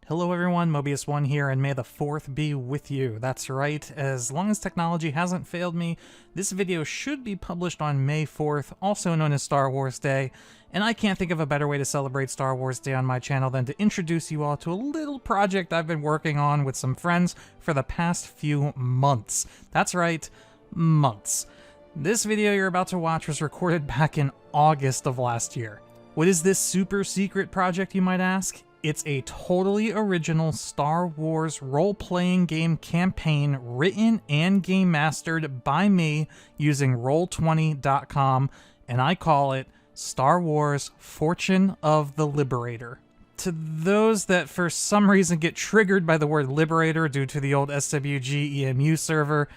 Hello everyone, Mobius1 here, and may the 4th be with you. That's right, as long as technology hasn't failed me, this video should be published on May 4th, also known as Star Wars Day, and I can't think of a better way to celebrate Star Wars Day on my channel than to introduce you all to a little project I've been working on with some friends for the past few months. That's right, months. This video you're about to watch was recorded back in August of last year. What is this super secret project, you might ask? It's a totally original Star Wars role-playing game campaign written and game mastered by me using Roll20.com, and I call it Star Wars Fortune of the Liberator. To those that for some reason get triggered by the word Liberator due to the old SWG EMU server,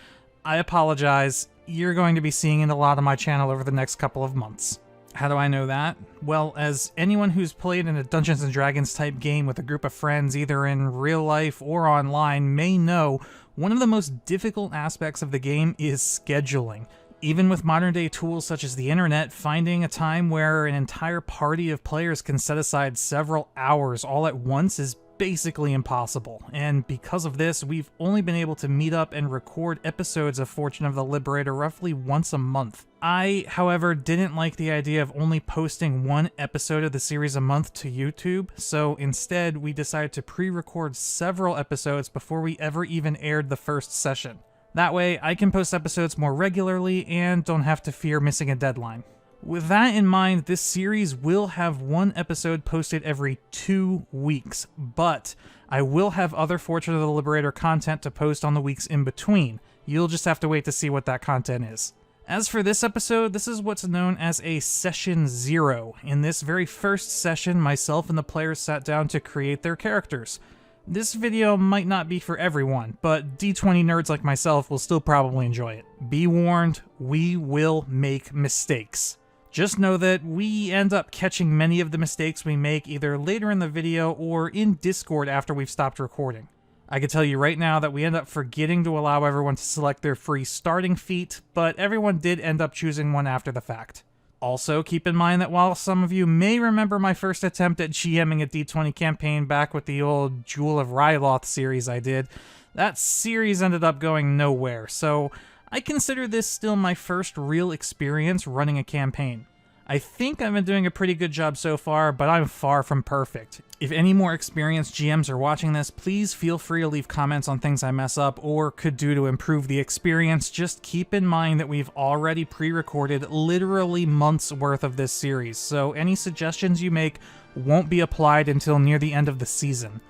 I apologize. You're going to be seeing it a lot on my channel over the next couple of months. How do I know that? Well, as anyone who's played in a Dungeons & Dragons type game with a group of friends either in real life or online may know, one of the most difficult aspects of the game is scheduling. Even with modern day tools such as the internet, finding a time where an entire party of players can set aside several hours all at once is basically impossible, and because of this, we've only been able to meet up and record episodes of Fortune of the Liberator roughly once a month. I, however, didn't like the idea of only posting one episode of the series a month to YouTube, so instead we decided to pre-record several episodes before we ever even aired the first session. That way, I can post episodes more regularly and don't have to fear missing a deadline. With that in mind, this series will have one episode posted every 2 weeks, but I will have other Fortune of the Liberator content to post on the weeks in between. You'll just have to wait to see what that content is. As for this episode, this is what's known as a Session 0. In this very first session, myself and the players sat down to create their characters. This video might not be for everyone, but D20 nerds like myself will still probably enjoy it. Be warned, we will make mistakes. Just know that we end up catching many of the mistakes we make either later in the video or in Discord after we've stopped recording. I can tell you right now that we end up forgetting to allow everyone to select their free starting feat, but everyone did end up choosing one after the fact. Also, keep in mind that while some of you may remember my first attempt at GMing a D20 campaign back with the old Jewel of Ryloth series I did, that series ended up going nowhere, so I consider this still my first real experience running a campaign. I think I've been doing a pretty good job so far, but I'm far from perfect. If any more experienced GMs are watching this, please feel free to leave comments on things I mess up or could do to improve the experience. Just keep in mind that we've already pre-recorded literally months worth of this series, so any suggestions you make won't be applied until near the end of the season.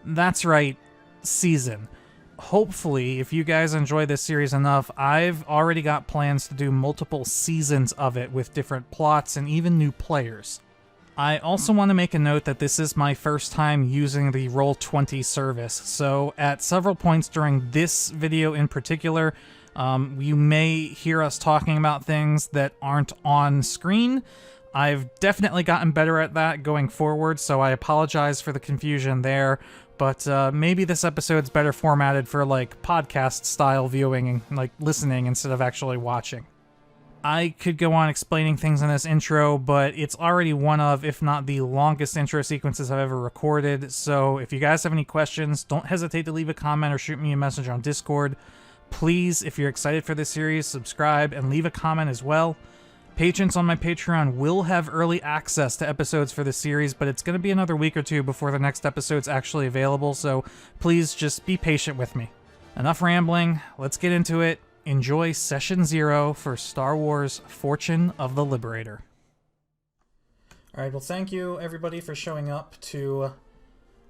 That's right, season. Hopefully, if you guys enjoy this series enough, I've already got plans to do multiple seasons of it with different plots and even new players. I also want to make a note that this is my first time using the Roll20 service, so at several points during this video in particular, you may hear us talking about things that aren't on screen. I've definitely gotten better at that going forward, so I apologize for the confusion there. But maybe this episode's better formatted for like podcast style viewing and like listening instead of actually watching. I could go on explaining things in this intro, but it's already one of, if not the longest intro sequences I've ever recorded, so if you guys have any questions, don't hesitate to leave a comment or shoot me a message on Discord. Please, if you're excited for this series, subscribe and leave a comment as well. Patrons on my Patreon will have early access to episodes for this series, but it's going to be another week or two before the next episode's actually available, so please just be patient with me. Enough rambling, let's get into it. Enjoy Session 0 for Star Wars Fortune of the Liberator. Alright, well thank you everybody for showing up to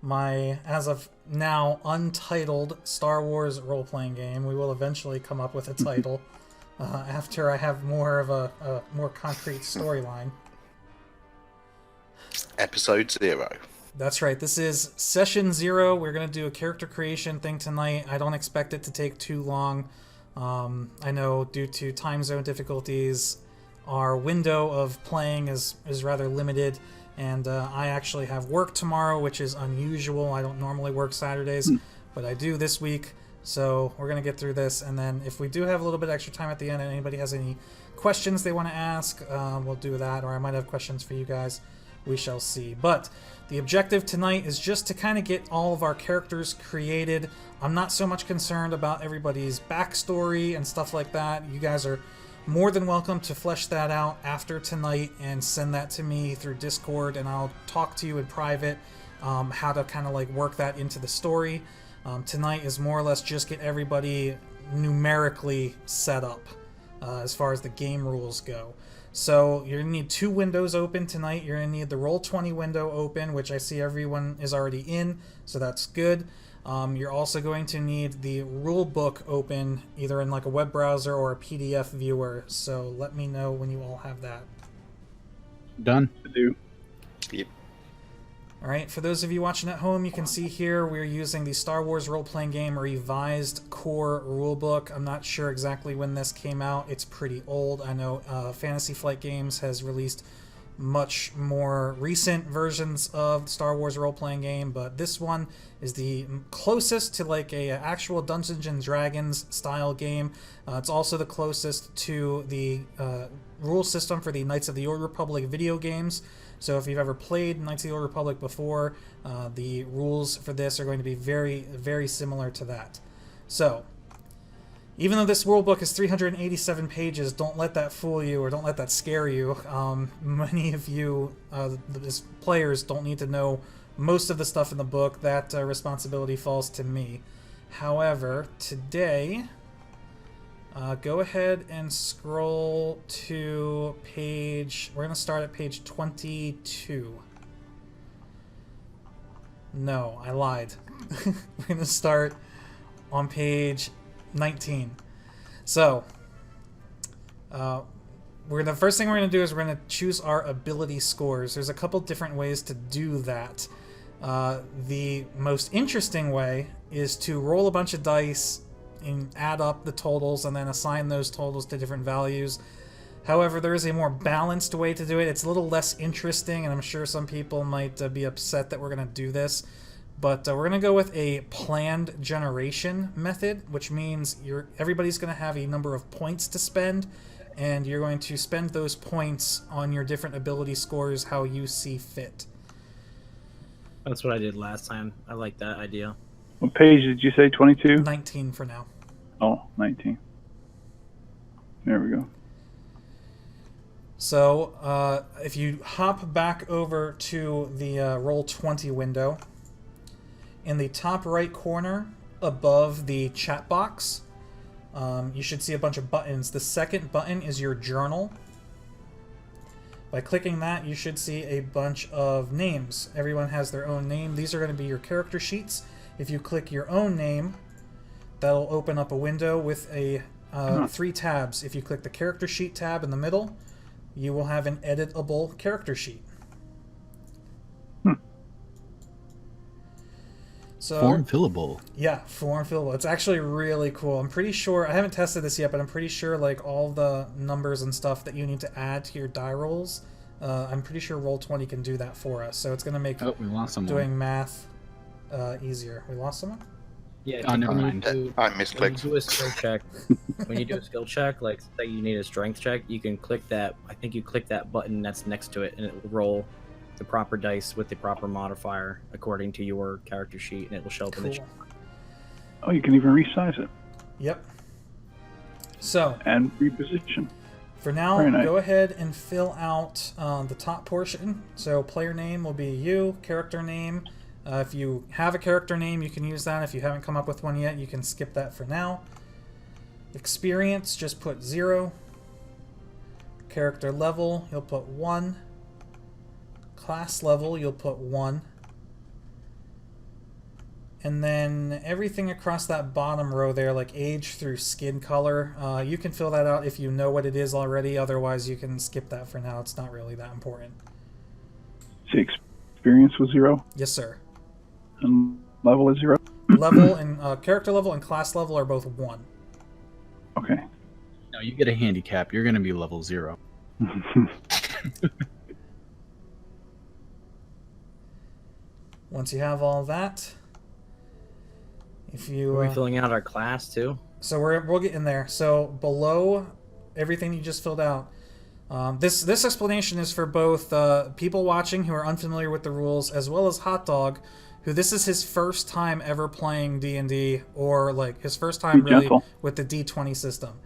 my, as of now, untitled Star Wars role-playing game. We will eventually come up with a title. After I have more of a more concrete storyline. Episode 0. That's right, this is Session 0. We're going to do a character creation thing tonight. I don't expect it to take too long. I know due to time zone difficulties, our window of playing is rather limited, and I actually have work tomorrow, which is unusual. I don't normally work Saturdays, but I do this week. So we're going to get through this, and then if we do have a little bit extra time at the end and anybody has any questions they want to ask, we'll do that, or I might have questions for you guys. we shall see. But the objective tonight is just to kind of get all of our characters created. I'm not so much concerned about everybody's backstory and stuff like that. You guys are more than welcome to flesh that out after tonight and send that to me through Discord, and I'll talk to you in private how to kind of like work that into the story. Tonight is more or less just get everybody numerically set up as far as the game rules go. So you're going to need 2 windows open tonight. You're going to need the Roll20 window open, which I see everyone is already in, so that's good. You're also going to need the rule book open, either in like a web browser or a PDF viewer. So let me know when you all have that. Done. Do. Yep. All right, for those of you watching at home, you can see here we're using the Star Wars Roleplaying Game Revised Core Rulebook. I'm not sure exactly when this came out. It's pretty old. I know Fantasy Flight Games has released much more recent versions of the Star Wars Roleplaying Game, but this one is the closest to like a actual Dungeons and Dragons style game. It's also the closest to the rule system for the Knights of the Old Republic video games. So if you've ever played Knights of the Old Republic before, the rules for this are going to be very, very similar to that. So, even though this rulebook is 387 pages, don't let that fool you or don't let that scare you. Many of you, as players, don't need to know most of the stuff in the book. That responsibility falls to me. However, today, go ahead and scroll to page... We're going to start at page 22. No, I lied. We're going to start on page 19. So, the first thing we're going to do is we're going to choose our ability scores. There's a couple different ways to do that. The most interesting way is to roll a bunch of dice and add up the totals and then assign those totals to different values. However, there is a more balanced way to do it. It's a little less interesting, and I'm sure some people might be upset that we're going to do this. But we're going to go with a planned generation method, which means everybody's going to have a number of points to spend, and you're going to spend those points on your different ability scores how you see fit. That's what I did last time. I like that idea. What page did you say? 22? 19 for now. Oh, 19. There we go. So if you hop back over to the Roll20 window, in the top right corner above the chat box, you should see a bunch of buttons. The second button is your journal. By clicking that, you should see a bunch of names. Everyone has their own name. These are going to be your character sheets. If you click your own name, that'll open up a window with a 3 tabs. If you click the character sheet tab in the middle, you will have an editable character sheet. So, form fillable. Yeah, form fillable. It's actually really cool. I'm pretty sure, I haven't tested this yet, but I'm pretty sure like all the numbers and stuff that you need to add to your die rolls, I'm pretty sure Roll20 can do that for us. So it's going to make we lost someone. doing math easier. We lost someone? Yeah, Oh, never mind. I misclicked. When you do a skill check, like say you need a strength check, you can click that. I think you click that button that's next to it, and it will roll the proper dice with the proper modifier according to your character sheet, and it will show up in the chat. Oh, you can even resize it. Yep. So, and reposition. For now, nice. Go ahead and fill out the top portion. So player name will be you, character name. If you have a character name, you can use that. If you haven't come up with one yet, you can skip that for now. Experience, just put 0. Character level, you'll put 1. Class level, you'll put 1. And then everything across that bottom row there, like age through skin color, you can fill that out if you know what it is already. Otherwise, you can skip that for now. It's not really that important. See, experience was 0? Yes, sir. And level is 0? Level and character level and class level are both 1. Okay. No, you get a handicap. You're going to be level 0. Once you have all that, if you... Are we filling out our class too? So we'll get in there. So below everything you just filled out, This explanation is for both people watching who are unfamiliar with the rules, as well as Hotdog, who this is his first time ever playing D&D, or like his first time Be really gentle. with the D20 system.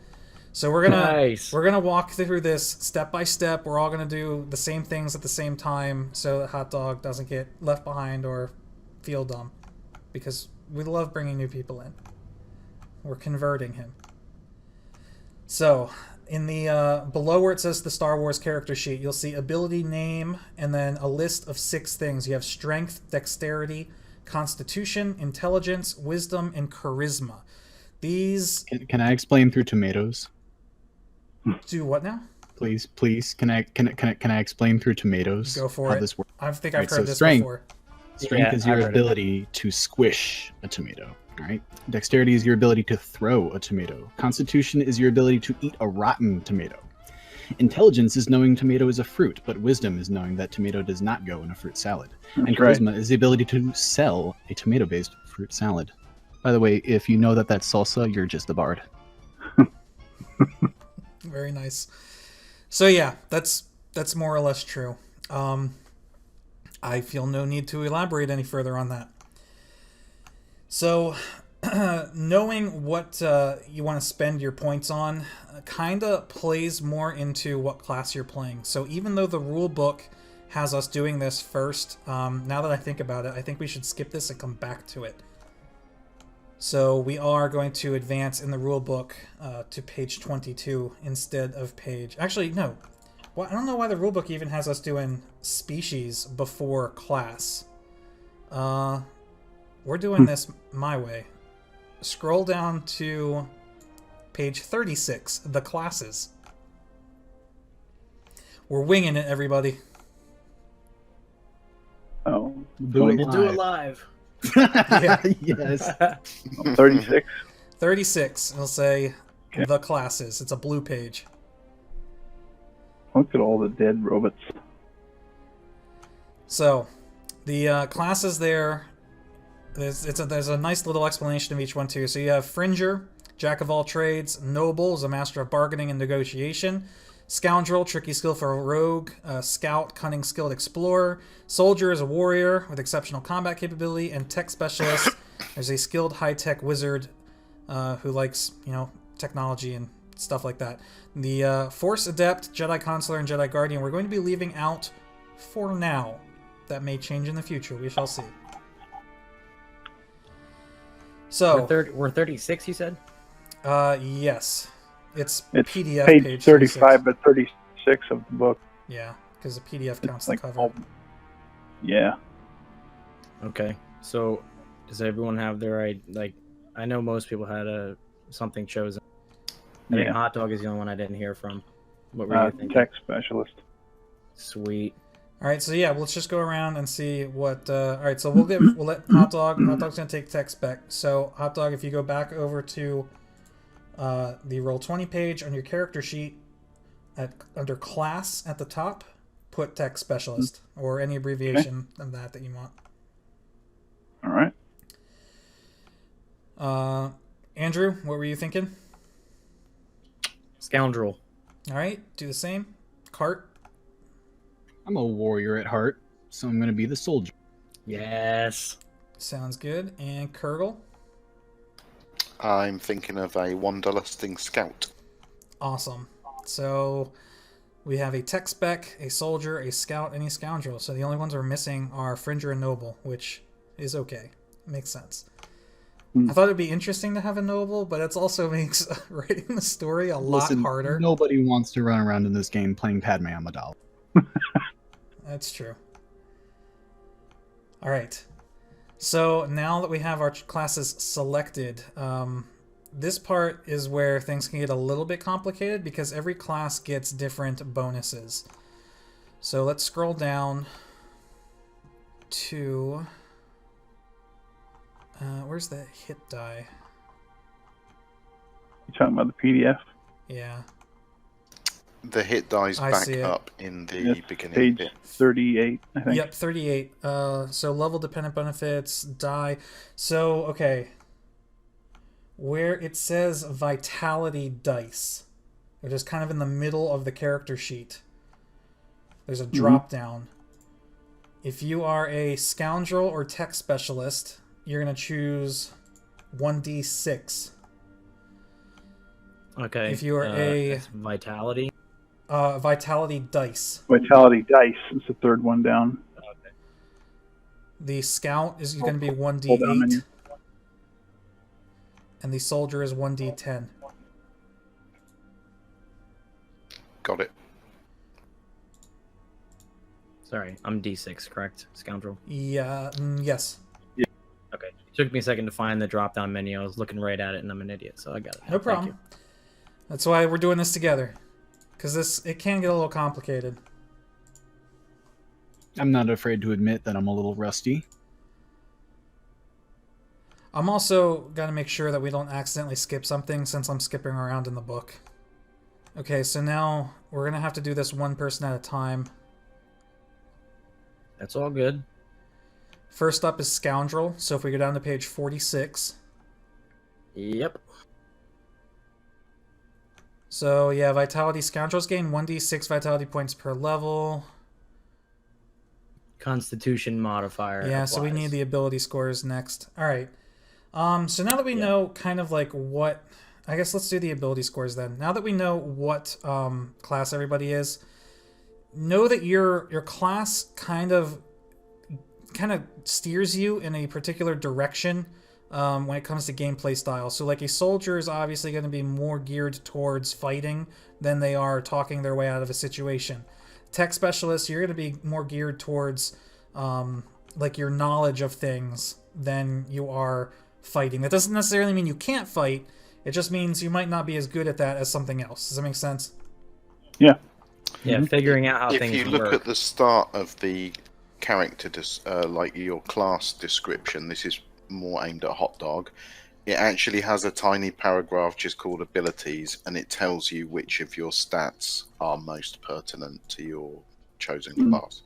So we're gonna walk through this step by step. We're all gonna do the same things at the same time, so that Hotdog doesn't get left behind or feel dumb, because we love bringing new people in. We're converting him. So, in the below where it says the Star Wars character sheet, you'll see ability name and then a list of 6 things. You have strength, dexterity, constitution, intelligence, wisdom, and charisma. These Can I explain through tomatoes? do what now? Please. Can I explain through tomatoes? Go for how it. this works? I think Right, I've so heard this strength. before. Strength Yeah, is your I've heard it. ability to squish a tomato. All right. Dexterity is your ability to throw a tomato. Constitution is your ability to eat a rotten tomato. Intelligence is knowing tomato is a fruit, but wisdom is knowing that tomato does not go in a fruit salad. And That's right. charisma is the ability to sell a tomato-based fruit salad. By the way, if you know that that's salsa, you're just a bard. Very nice. So yeah, that's more or less true. I feel no need to elaborate any further on that. So, knowing what you want to spend your points on kind of plays more into what class you're playing. So even though the rule book has us doing this first, now that I think about it, I think we should skip this and come back to it. So we are going to advance in the rule book to page 22 instead of page... Actually, no. Well, I don't know why the rule book even has us doing species before class. We're doing this my way. Scroll down to page 36, the classes. We're winging it, everybody. Oh, Do it We'll do it live. Yeah. Yes. 36. 36, it'll say the classes. It's a blue page. Look at all the dead robots. So, the classes there, there's a nice little explanation of each one too. So you have Fringer, Jack of all trades; Noble is a master of bargaining and negotiation; Scoundrel, tricky skill for a rogue; Scout, cunning skilled explorer; Soldier is a warrior with exceptional combat capability; and Tech Specialist is a skilled high-tech wizard who likes, technology and stuff like that. The Force Adept, Jedi Consular, and Jedi Guardian we're going to be leaving out for now. That may change in the future. We shall see. So We're 36, you said? yes, it's It's PDF page 35, but 36 of the book. Yeah, because the PDF counts It's the like cover. all... Yeah. Okay. So, does everyone have their I know most people had something chosen. I think Yeah. Hotdog is the only one I didn't hear from. What were you thinking? Tech specialist. Sweet. All right, so yeah, let's just go around and see what. All right, so we'll let Hotdog's gonna take tech spec. So Hotdog, if you go back over to the Roll20 page on your character sheet, under class at the top, put tech specialist or any abbreviation of that you want. All right. Andrew, what were you thinking? Scoundrel. All right, do the same. Kart. I'm a warrior at heart, so I'm going to be the soldier. Yes. Sounds good. And Kurgol. I'm thinking of a wanderlusting scout. Awesome. So we have a tech spec, a soldier, a scout, and a scoundrel. So the only ones we're missing are Fringer and Noble, which is okay. Makes sense. I thought it'd be interesting to have a noble, but it also makes writing the story a lot harder. Nobody wants to run around in this game playing Padme Amidala. That's true. All right. So now that we have our classes selected, this part is where things can get a little bit complicated because every class gets different bonuses. So let's scroll down to... where's the hit die? You talking about the PDF? Yeah. The hit dies I back see it. up in the Yes, beginning page bit. 38, I think. Yep, 38. So level dependent benefits, die. So, okay. Where it says vitality dice, which is kind of in the middle of the character sheet. There's a drop down. If you are a scoundrel or tech specialist, you're going to choose 1d6. Okay. If you are it's vitality. vitality dice. Vitality dice is the third one down. Okay. The scout is going to be Hold down 1d8. menu. And the soldier is 1d10. Got it. Sorry, I'm D6, correct? Scoundrel. Yeah, yes. Okay. It took me a second to find the drop-down menu. I was looking right at it, and I'm an idiot, so I got it. No problem. That's why we're doing this together. Because it can get a little complicated. I'm not afraid to admit that I'm a little rusty. I'm also going to make sure that we don't accidentally skip something since I'm skipping around in the book. Okay, so now we're going to have to do this one person at a time. That's all good. First up is Scoundrel, so if we go down to page 46. Yep. So yeah, Vitality Scoundrels gain 1d6 Vitality points per level. Constitution modifier. Yeah, so we applies. need the ability scores next. Alright. So now that we know kind of like what... I guess let's do the ability scores then. Now that we know what class everybody is, know that your class kind of steers you in a particular direction when it comes to gameplay style. So like a soldier is obviously going to be more geared towards fighting than they are talking their way out of a situation. Tech specialist, you're going to be more geared towards like your knowledge of things than you are fighting. That doesn't necessarily mean you can't fight. It just means you might not be as good at that as something else. Does that make sense? Yeah. Yeah, figuring out how If things you look work. at the start of the character, like your class description, this is more aimed at Hotdog. It actually has a tiny paragraph just called abilities, and it tells you which of your stats are most pertinent to your chosen class.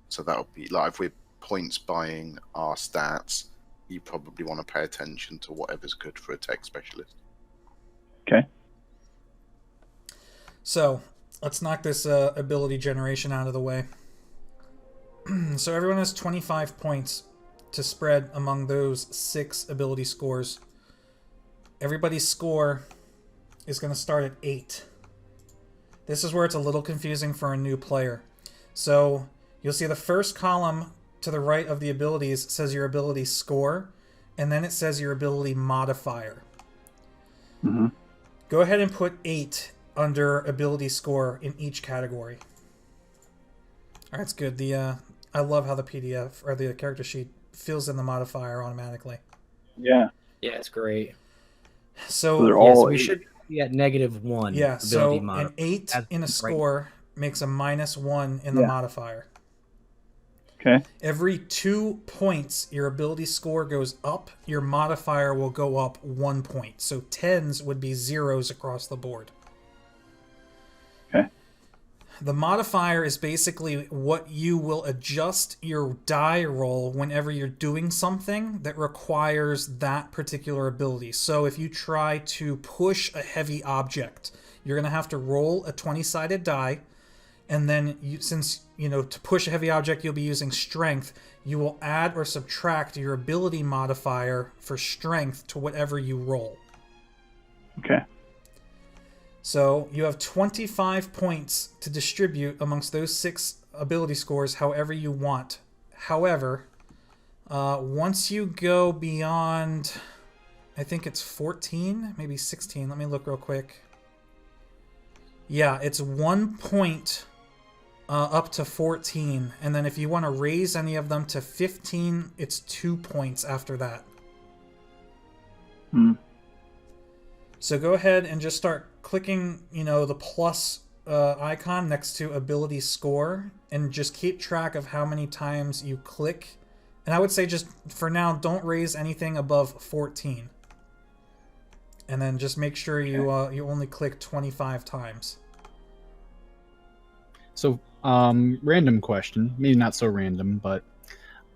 So that would be like if we're points buying our stats, you probably want to pay attention to whatever's good for a tech specialist. Okay. So let's knock this ability generation out of the way. So everyone has 25 points to spread among those 6 ability scores. Everybody's score is going to start at 8. This is where it's a little confusing for a new player. So you'll see the first column to the right of the abilities says your ability score, and then it says your ability modifier. Mm-hmm. Go ahead and put 8 under ability score in each category. All right, that's good. I love how the PDF or the character sheet fills in the modifier automatically. Yeah. Yeah, it's great. So they're Yeah, all so we eight. should be at -1. yeah, so ability mod. an 8 As- in a right. score makes a -1 in the Yeah. modifier. Okay. Every 2 points your ability score goes up, your modifier will go up 1 point. So 10s would be 0s across the board. Okay. The modifier is basically what you will adjust your die roll whenever you're doing something that requires that particular ability. So if you try to push a heavy object, you're going to have to roll a 20-sided die, and then since to push a heavy object you'll be using strength, you will add or subtract your ability modifier for strength to whatever you roll. Okay. So you have 25 points to distribute amongst those 6 ability scores however you want. However, once you go beyond, I think it's 14, maybe 16. Let me look real quick. Yeah, it's 1 point up to 14. And then if you want to raise any of them to 15, it's 2 points after that. So go ahead and just start clicking, the plus icon next to ability score, and just keep track of how many times you click. And I would say just for now, don't raise anything above 14. And then just make sure you only click 25 times. So, random question, maybe not so random, but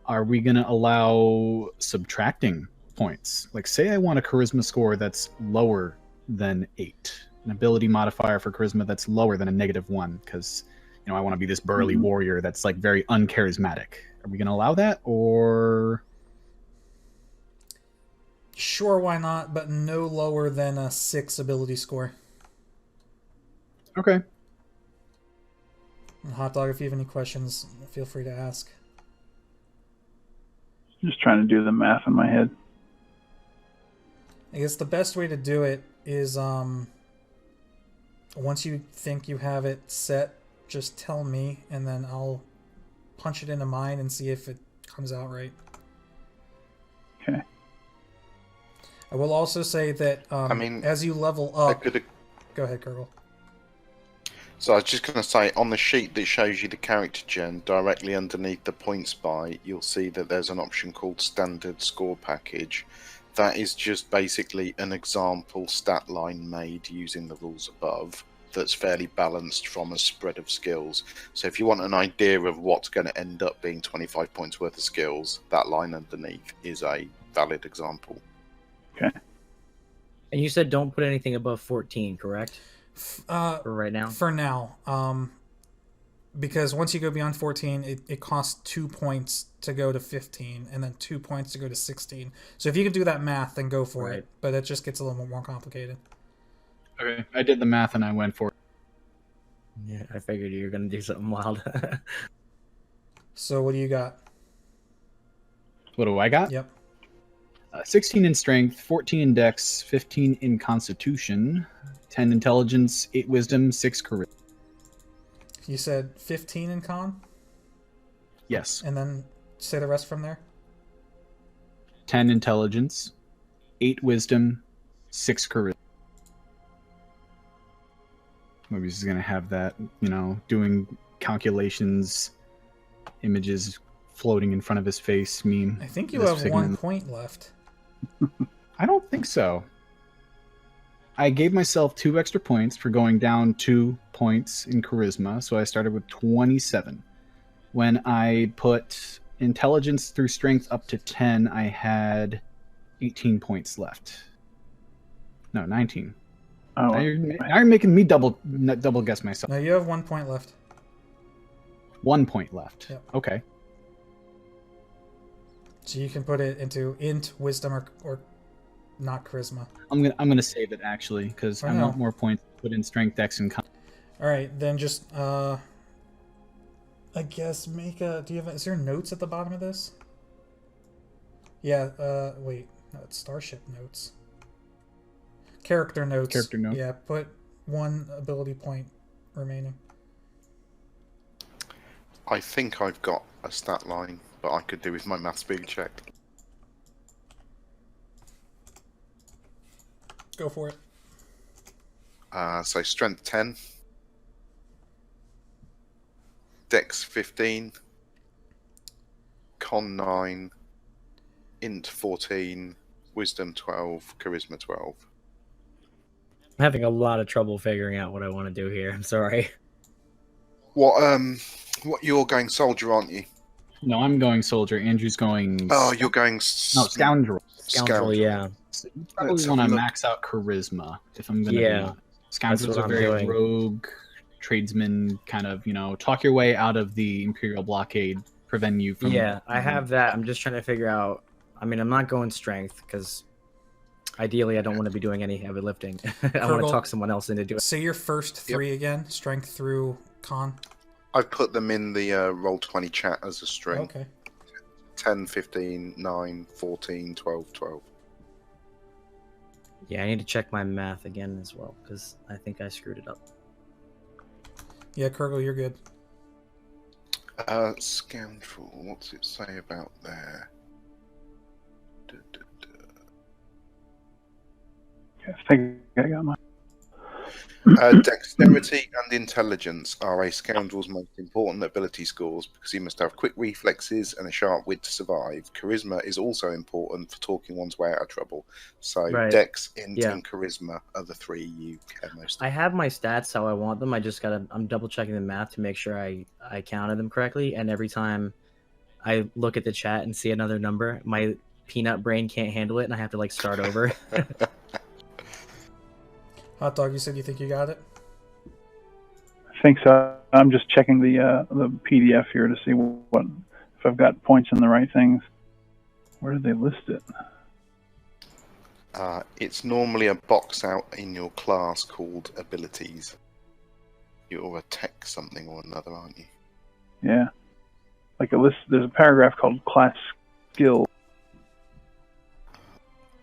are we going to allow subtracting points? Like, say I want a charisma score that's lower than 8. an ability modifier for charisma that's lower than a -1, because I want to be this burly warrior that's like very uncharismatic. Are we going to allow that, or? Sure, why not? But no lower than a 6 ability score. Okay. And Hotdog, if you have any questions, feel free to ask. Just trying to do the math in my head. I guess the best way to do it is once you think you have it set, just tell me, and then I'll punch it into mine and see if it comes out right. Okay. I will also say that as you level up... Go ahead, Kurgol. So I was just going to say, on the sheet that shows you the character gen, directly underneath the points bar, you'll see that there's an option called Standard Score Package. That is just basically an example stat line made using the rules above that's fairly balanced from a spread of skills. So if you want an idea of what's going to end up being 25 points worth of skills, that line underneath is a valid example. Okay. And you said don't put anything above 14, correct? For right now? For now. Because once you go beyond 14, it costs 2 points to go to 15, and then 2 points to go to 16. So if you can do that math, then go for it. But it just gets a little more complicated. Okay, I did the math and I went for it. Yeah, I figured you were going to do something wild. So what do you got? What do I got? Yep. 16 in strength, 14 in dex, 15 in constitution, 10 intelligence, 8 wisdom, 6 charisma. You said 15 in con? Yes. And then say the rest from there? 10 intelligence, 8 wisdom, 6 charisma. Maybe he's going to have that, doing calculations, images floating in front of his face meme. I think you have 1 point left. I don't think so. I gave myself 2 extra points for going down 2 points in charisma, so I started with 27. When I put intelligence through strength up to 10, I had 18 points left. No, 19. Oh, now you're making me double guess myself. No, you have 1 point left. 1 point left. Yep. Okay. So you can put it into int, wisdom, or not charisma. I'm gonna save it actually because I want more points to put in strength, dex, and con. All right, then just I guess make a. Is there notes at the bottom of this? Yeah. Wait. No, it's Starship notes. Character notes. Character notes. Yeah. Put 1 ability point remaining. I think I've got a stat line, but I could do with my maths being checked. Go for it. So strength 10, dex 15, con 9, int 14, wisdom 12, charisma 12. I'm having a lot of trouble figuring out what I want to do here. I'm sorry. What you're going soldier, aren't you? No, I'm going soldier. Andrew's going. Oh, you're going. No, scoundrel. Scoundrel, yeah. So you probably want to max out charisma if I'm gonna. Yeah. Scoundrels are very rogue, tradesmen, kind of talk your way out of the Imperial blockade, prevent you from. Yeah, I have that. I'm just trying to figure out. I mean, I'm not going strength because ideally I don't want to be doing any heavy lifting. I want to talk someone else into doing it. Say your first 3 again. Strength through con. I've put them in the Roll20 chat as a string. Okay. 10, 15, 9, 14, 12, 12. Yeah, I need to check my math again as well because I think I screwed it up. Yeah, Kurgol, you're good. Scoundrel, what's it say about there? I think I got mine. Dexterity and intelligence are a scoundrel's most important ability scores because he must have quick reflexes and a sharp wit to survive. Charisma is also important for talking one's way out of trouble. So Dex, Int, and Charisma are the 3 you care most about. I have my stats how I want them. I'm double checking the math to make sure I counted them correctly. And every time I look at the chat and see another number, my peanut brain can't handle it and I have to start over. Hotdog, you said you think you got it? I think so. I'm just checking the PDF here to see what if I've got points in the right things. Where did they list it? It's normally a box out in your class called abilities. You're a tech something or another, aren't you? Yeah. Like a list. There's a paragraph called class skill.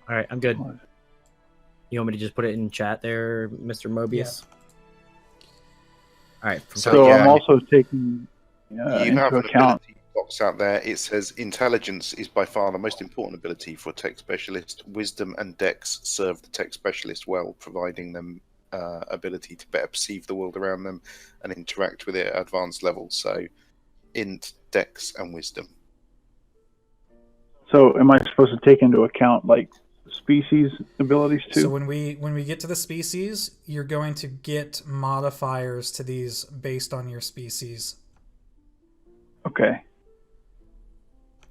All right, I'm good. You want me to just put it in chat there, Mr. Mobius? All right. So yeah, I'm also taking you have into an account. ability box out there. It says intelligence is by far the most important ability for a tech specialist. Wisdom and dex serve the tech specialist well, providing them ability to better perceive the world around them and interact with it at advanced levels. So int, dex, and wisdom. So am I supposed to take into account like species abilities too? So when we get to the species, you're going to get modifiers to these based on your species. Okay.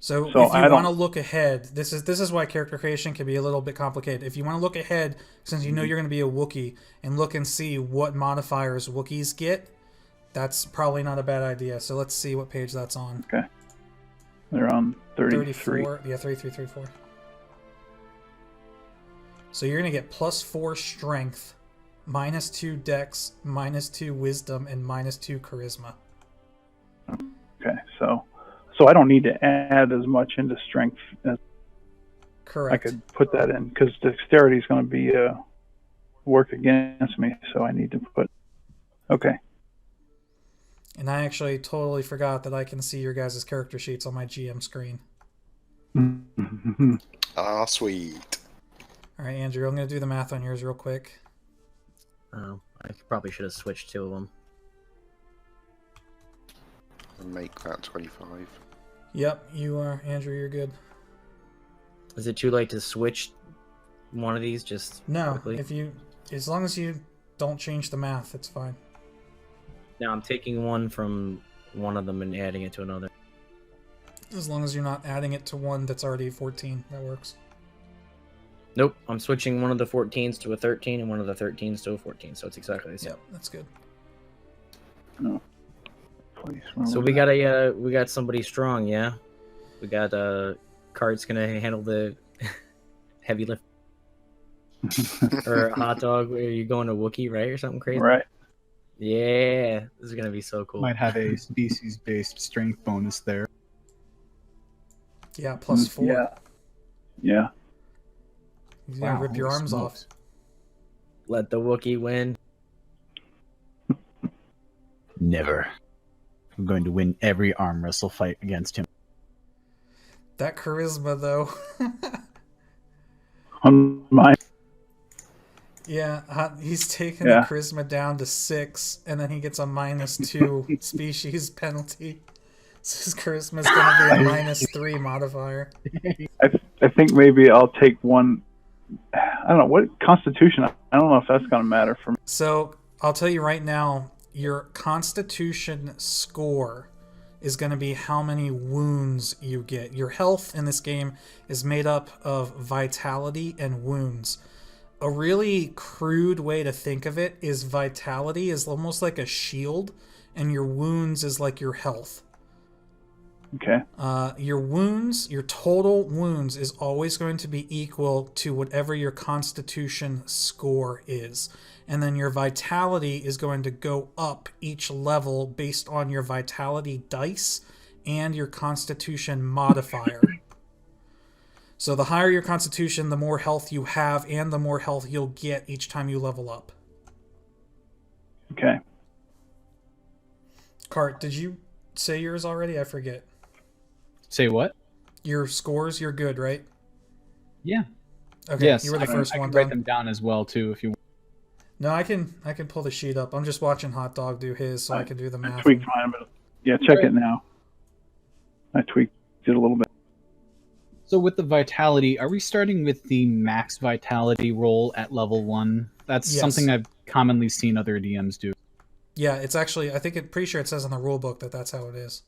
So if I you don't- want to look ahead, this is why character creation can be a little bit complicated. If you want to look ahead, since you know you're going to be a Wookiee, and look and see what modifiers Wookiees get, that's probably not a bad idea. So let's see what page that's on. Okay. They're on 33. 34. Yeah, 33, 34. So you're going to get +4 strength, -2 dex, -2 wisdom, and -2 charisma. Okay. So I don't need to add as much into strength as Correct. I could put that in because dexterity is going to be work against me. So I need to put. Okay. And I actually totally forgot that I can see your guys' character sheets on my GM screen. Ah, sweet. All right, Andrew, I'm going to do the math on yours real quick. Oh, I probably should have switched two of them. And make that 25. Yep, you are. Andrew, you're good. Is it too late to switch one of these just No, quickly? as long as you don't change the math, it's fine. Now I'm taking one from one of them and adding it to another. As long as you're not adding it to one that's already 14, that works. Nope, I'm switching one of the 14s to a 13 and one of the 13s to a 14, so it's exactly the same. Yep, that's good. No. Please, where So was we that? got somebody strong, yeah. We got Kart's gonna handle the heavy lift. Or Hot Dog, are you going to Wookiee, right, or something crazy? Right. Yeah, this is gonna be so cool. Might have a species-based strength bonus there. Yeah, +4. Yeah. Yeah. You're going to rip your holy arms smokes. off. Let the Wookiee win. Never. I'm going to win every arm wrestle fight against him. That charisma, though. On my. Yeah, he's taking Yeah. the charisma down to 6, and then he gets a -2 species penalty. So his charisma's going to be a -3 modifier. I think maybe I'll take one. I don't know what Constitution. I don't know if that's going to matter for me. So I'll tell you right now, your Constitution score is going to be how many wounds you get. Your health in this game is made up of vitality and wounds. A really crude way to think of it is vitality is almost like a shield, and your wounds is like your health. Okay. Your wounds, your total wounds, is always going to be equal to whatever your Constitution score is. And then your vitality is going to go up each level based on your vitality dice and your Constitution modifier. So the higher your Constitution, the more health you have, and the more health you'll get each time you level up. Okay. Kart, did you say yours already? I forget. Say what? Your scores, you're good, right? Yeah. Okay, Yes. you were the first I one can write done. them down as well too if you want. No, I can pull the sheet up. I'm just watching Hot Dog do his, so I can do the I math. tweaked mine, but yeah, check it now. I tweaked it a little bit. So with the vitality, are we starting with the max vitality roll at level 1? That's Yes. something I've commonly seen other DMs do. Yeah, it's actually, I think pretty sure it says in the rule book that that's how it is.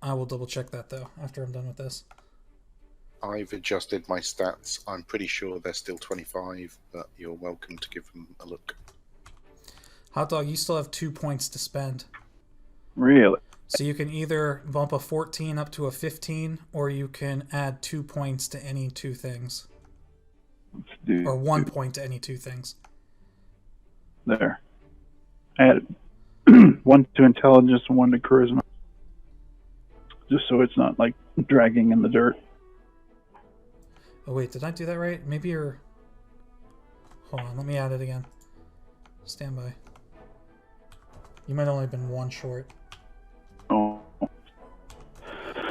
I will double check that though after I'm done with this. I've adjusted my stats. I'm pretty sure they're still 25, but you're welcome to give them a look. Hotdog, you still have 2 points to spend. Really? So you can either bump a 14 up to a 15, or you can add 2 points to any two things. Let's do Or 1 point to any two things. there. Add 1 to intelligence and 1 to charisma. Just so it's not like dragging in the dirt. Oh wait, did I do that right? Maybe you're... Hold on, let me add it again. Stand by. You might only have been 1 short. Oh.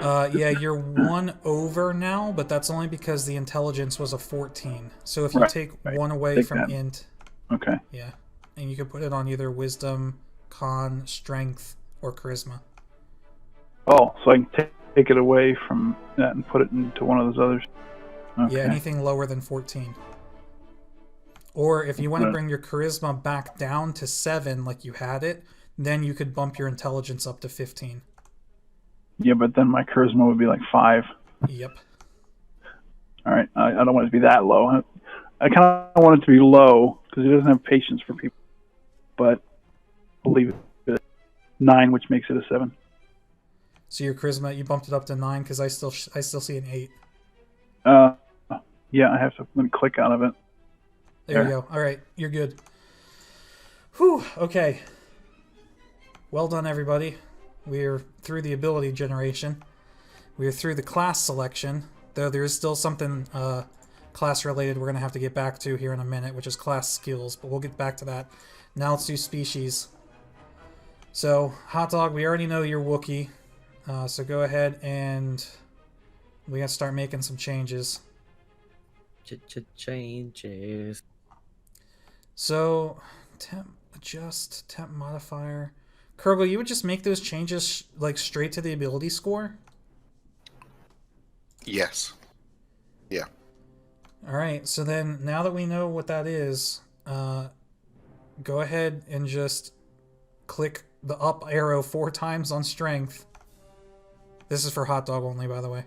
Yeah, you're 1 over now, but that's only because the intelligence was a 14. So if you take 1 away Take from that. int, Okay. yeah, and you can put it on either wisdom, con, strength, or charisma. Oh, so I can take it away from that and put it into one of those others. Okay. Yeah, anything lower than 14. Or if you want to bring your charisma back down to 7 like you had it, then you could bump your intelligence up to 15. Yeah, but then my charisma would be like 5. Yep. All right. I don't want it to be that low. I kind of want it to be low because he doesn't have patience for people. But I'll leave it at 9, which makes it a 7. So your charisma, you bumped it up to 9 because I still see an 8. Yeah, I have to let me click out of it. There you go. All right, you're good. Whew. Okay. Well done, everybody. We're through the ability generation. We're through the class selection, though there is still something class-related we're going to have to get back to here in a minute, which is class skills, but we'll get back to that. Now let's do species. So, Hotdog, we already know you're Wookiee, so go ahead and we got to start making some changes. Changes. So, temp adjust, temp modifier. Kurgol, you would just make those changes like straight to the ability score? Yes. Yeah. Alright, so then now that we know what that is, go ahead and just click the up arrow 4 times on strength. This is for Hotdog only, by the way.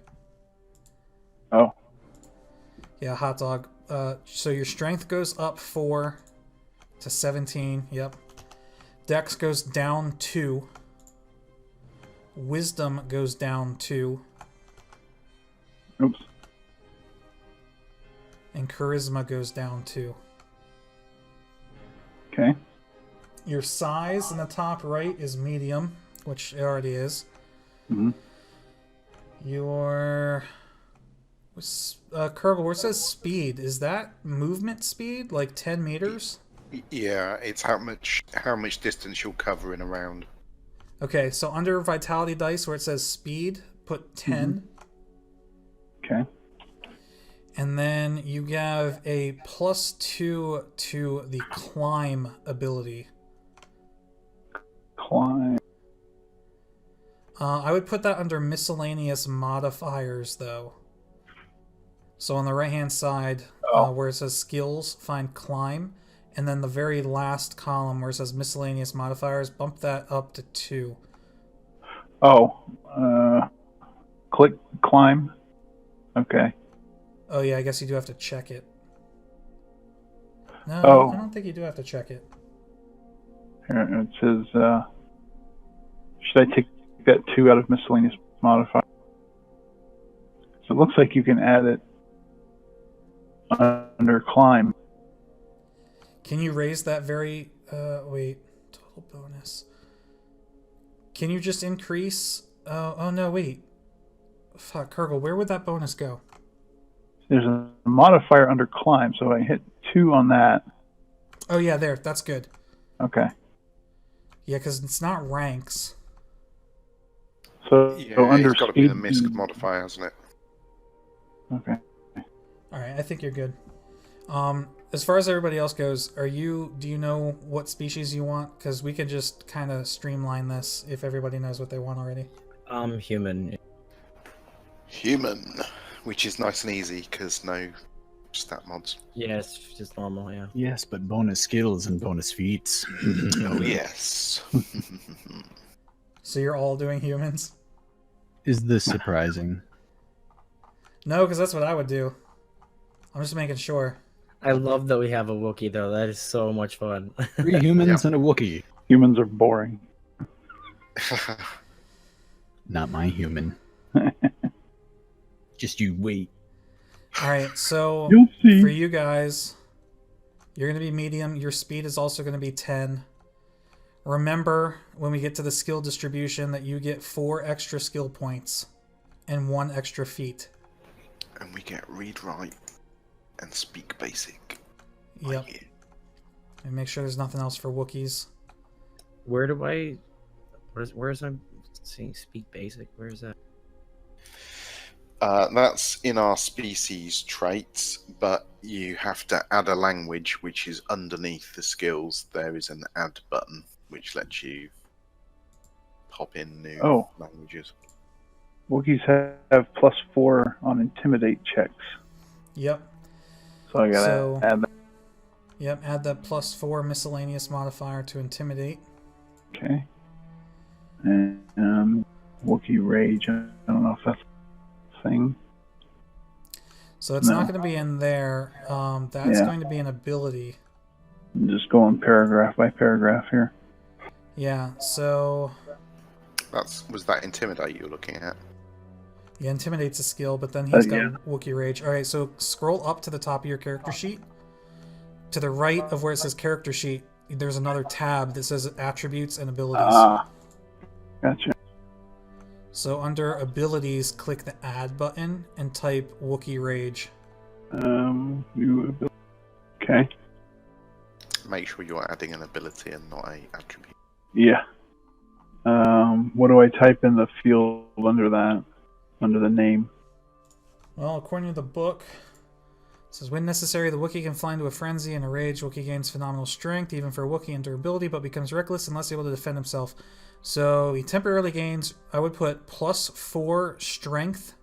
Oh. Yeah, Hotdog. So your strength goes up 4 to 17. Yep. Dex goes down 2. Wisdom goes down 2. Oops. And charisma goes down 2. Okay. Your size in the top right is medium, which it already is. Mm-hmm. Your... Kurgol, where it says speed, is that movement speed? Like 10 meters? Yeah, it's how much distance you'll cover in a round. Okay, so under vitality dice where it says speed, put 10. Okay. And then you have a +2 to the climb ability. Climb. I would put that under miscellaneous modifiers, though. So on the right-hand side, where it says skills, find climb. And then the very last column where it says miscellaneous modifiers, bump that up to 2. Oh. Click climb. Okay. Oh, yeah, I guess you do have to check it. No, Oh. I don't think you do have to check it. Here it says, should I take that 2 out of miscellaneous modifier? So it looks like you can add it under climb. Can you raise that very... wait. Total bonus. Can you just increase... oh, no, wait. Fuck, Kurgol, where would that bonus go? There's a modifier under climb, so I hit 2 on that. Oh, yeah, there. That's good. Okay. Yeah, because it's not ranks. So, Yeah, under it's got to be the speed- misc modifier, hasn't it? Okay. Alright, I think you're good. As far as everybody else goes, do you know what species you want? Because we can just kind of streamline this if everybody knows what they want already. Human. Human, which is nice and easy because no stat mods. Yeah, it's just normal, yeah. Yes, but bonus skills and bonus feats. Oh yes. So you're all doing humans? Is this surprising? No, because that's what I would do. I'm just making sure. I love that we have a Wookiee though. That is so much fun. 3 humans and a Wookiee. Humans are boring. Not my human. Just you wait. All right, so You'll see. for you guys, you're going to be medium. Your speed is also going to be 10. Remember, when we get to the skill distribution, that you get 4 extra skill points and 1 extra feat. And we get read, write, and speak basic. Yep. And make sure there's nothing else for Wookiees. Where do I? Where's I'm seeing speak basic? Where is that? That's in our species traits, but you have to add a language which is underneath the skills. There is an add button which lets you pop in new languages. Wookiees have +4 on intimidate checks. Yep. So I gotta add that. Yep, add that +4 miscellaneous modifier to intimidate. Okay. And Wookiee rage. I don't know if that's a thing. So it's not going to be in there. That's going to be an ability. I'm just going paragraph by paragraph here. Yeah, so... Was that intimidate you're looking at? Yeah, intimidate's a skill, but then he's got yeah. Wookiee rage. Alright, so scroll up to the top of your character sheet. To the right of where it says character sheet, there's another tab that says attributes and abilities. Ah, gotcha. So under abilities, click the add button and type Wookiee rage. Okay. Make sure you're adding an ability and not a attribute. Yeah. What do I type in the field under that? Under the name? Well, according to the book, it says, when necessary, the Wookiee can fly into a frenzy. In a rage, Wookiee gains phenomenal strength, even for a Wookiee, and durability, but becomes reckless and less able to defend himself. So he temporarily gains, I would put +4 strength,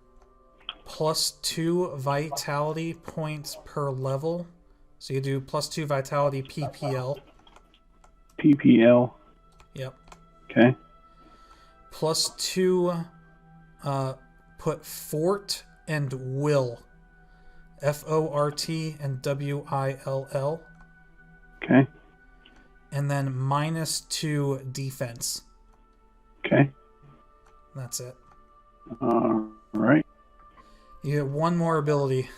+2 vitality points per level. So you do +2 vitality PPL. PPL. Yep. Okay. +2, put fort and will. FORT and WILL. Okay. And then -2 defense. Okay. That's it. All right. You get 1 more ability.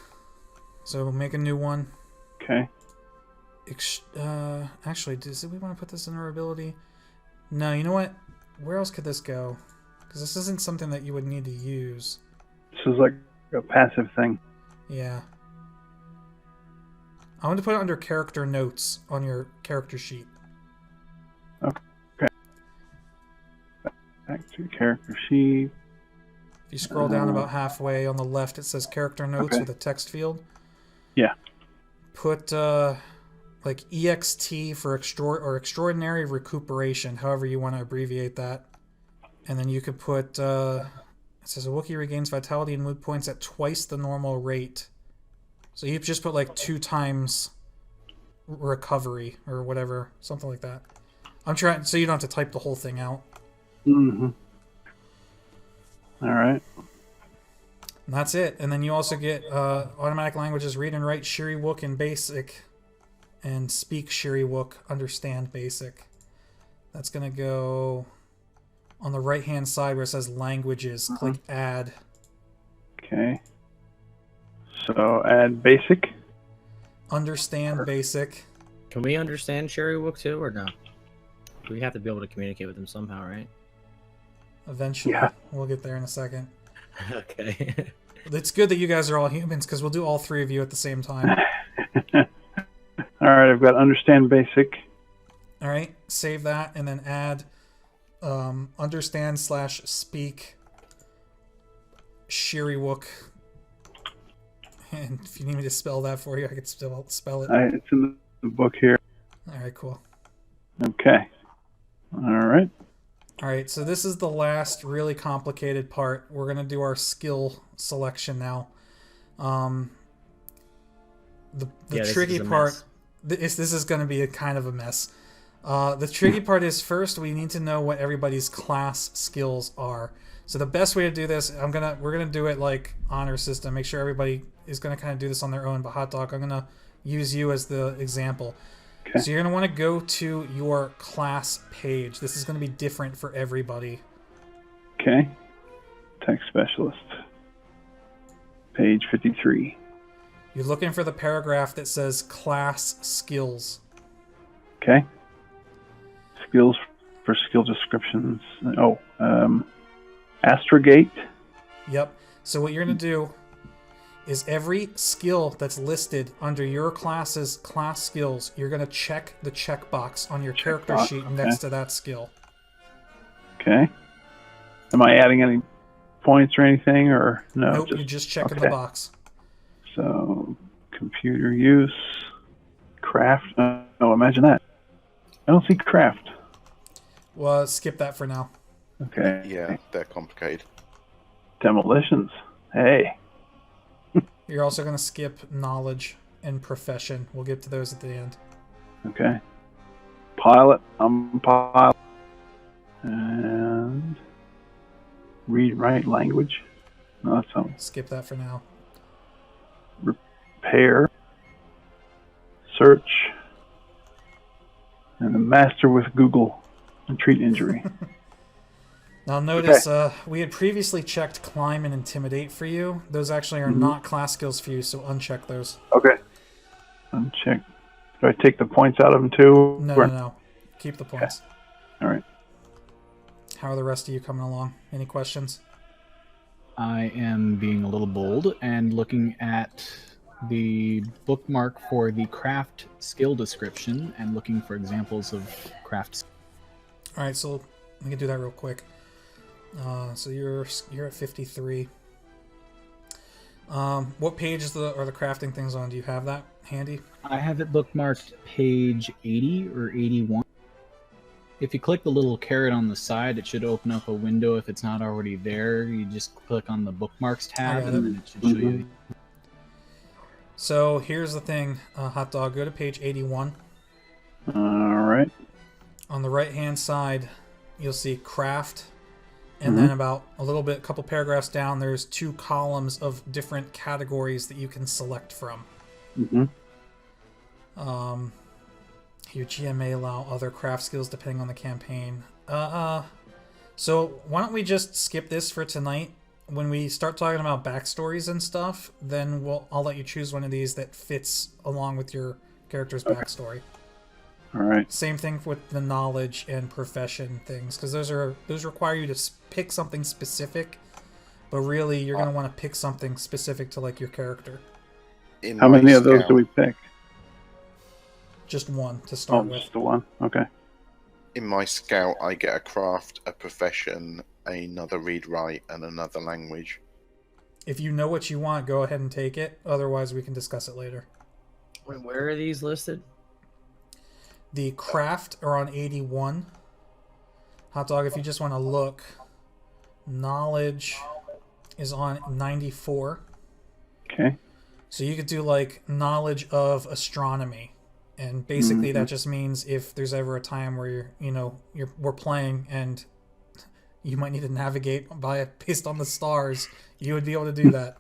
So make a new one. Okay. Actually, do we want to put this in our ability? No, you know what? Where else could this go? Because this isn't something that you would need to use. This is like a passive thing. Yeah. I want to put it under character notes on your character sheet. Okay. Back to character sheet. If you scroll down about halfway on the left, it says character notes with a text field. Yeah. Put like EXT for extraordinary recuperation, however you want to abbreviate that. And then you could put it says a Wookiee regains vitality and mood points at twice the normal rate. So you just put like 2 times recovery or whatever, something like that. I'm trying so you don't have to type the whole thing out. Mm-hmm. All right. And that's it. And then you also get automatic languages read and write Shiri Wook in basic and speak Shiri Wook, understand basic. That's going to go on the right hand side where it says languages. Click add. Okay. So add basic. Understand basic. Can we understand Sherry Wook too, or no? We have to be able to communicate with them somehow, right? Eventually. Yeah. We'll get there in a second. Okay. It's good that you guys are all humans because we'll do all 3 of you at the same time. All right, I've got understand basic. All right, save that and then add understand/speak Shiri Wook. And if you need me to spell that for you, I could still spell it. It's in the book here. All right, cool. Okay. All right. All right, so this is the last really complicated part. We're going to do our skill selection now. The tricky part, this is going to be a kind of a mess. The tricky part is first we need to know what everybody's class skills are. So the best way to do this, we're gonna do it like honor system. Make sure everybody is gonna kind of do this on their own. But Hotdog, I'm gonna use you as the example. Okay. So you're gonna want to go to your class page. This is gonna be different for everybody. Okay. Tech specialist. Page 53. You're looking for the paragraph that says class skills. Okay. Skills for skill descriptions. Oh, astrogate. Yep. So what you're going to do is every skill that's listed under your class's class skills, you're going to check the checkbox on your character Checkbox, sheet okay. next to that skill. Okay. Am I adding any points or anything, or no? Nope, you're just checking the box. So, computer use, craft. Oh, imagine that. I don't see craft. Well, skip that for now. Okay. Yeah, they're complicated. Demolitions. Hey. You're also going to skip knowledge and profession. We'll get to those at the end. Okay. Pilot. I'm pilot. And read, write, language. No, that's all. Skip that for now. Repair. Search. And the master with Google and treat injury. Now notice, we had previously checked climb and intimidate for you. Those actually are not class skills for you, so uncheck those. Okay. Uncheck. Do I take the points out of them too? No. Keep the points. All right. How are the rest of you coming along? Any questions? I am being a little bold and looking at the bookmark for the craft skill description and looking for examples of crafts. All right, so we can do that real quick. So you're at 53. What page are the crafting things on? Do you have that handy? I have it bookmarked page 80 or 81. If you click the little caret on the side, it should open up a window. If it's not already there, you just click on the bookmarks tab and then it should show you. So here's the thing, Hotdog, go to page 81. All right. On the right-hand side, you'll see craft, and then about a couple paragraphs down, there's 2 columns of different categories that you can select from. Your GMA allow other craft skills depending on the campaign. So why don't we just skip this for tonight? When we start talking about backstories and stuff, then I'll let you choose one of these that fits along with your character's backstory. All right. Same thing with the knowledge and profession things, because those require you to pick something specific, but really you're going to want to pick something specific to like your character. How many of those do we pick? Just one to start with. Just the one. Okay. In my scout, I get a craft, a profession, another read write, and another language. If you know what you want, go ahead and take it. Otherwise, we can discuss it later. Wait, where are these listed? The craft are on 81. Hotdog, if you just want to look, knowledge is on 94. Okay. So you could do like knowledge of astronomy. And basically that just means if there's ever a time where we're playing and you might need to navigate based on the stars, you would be able to do that.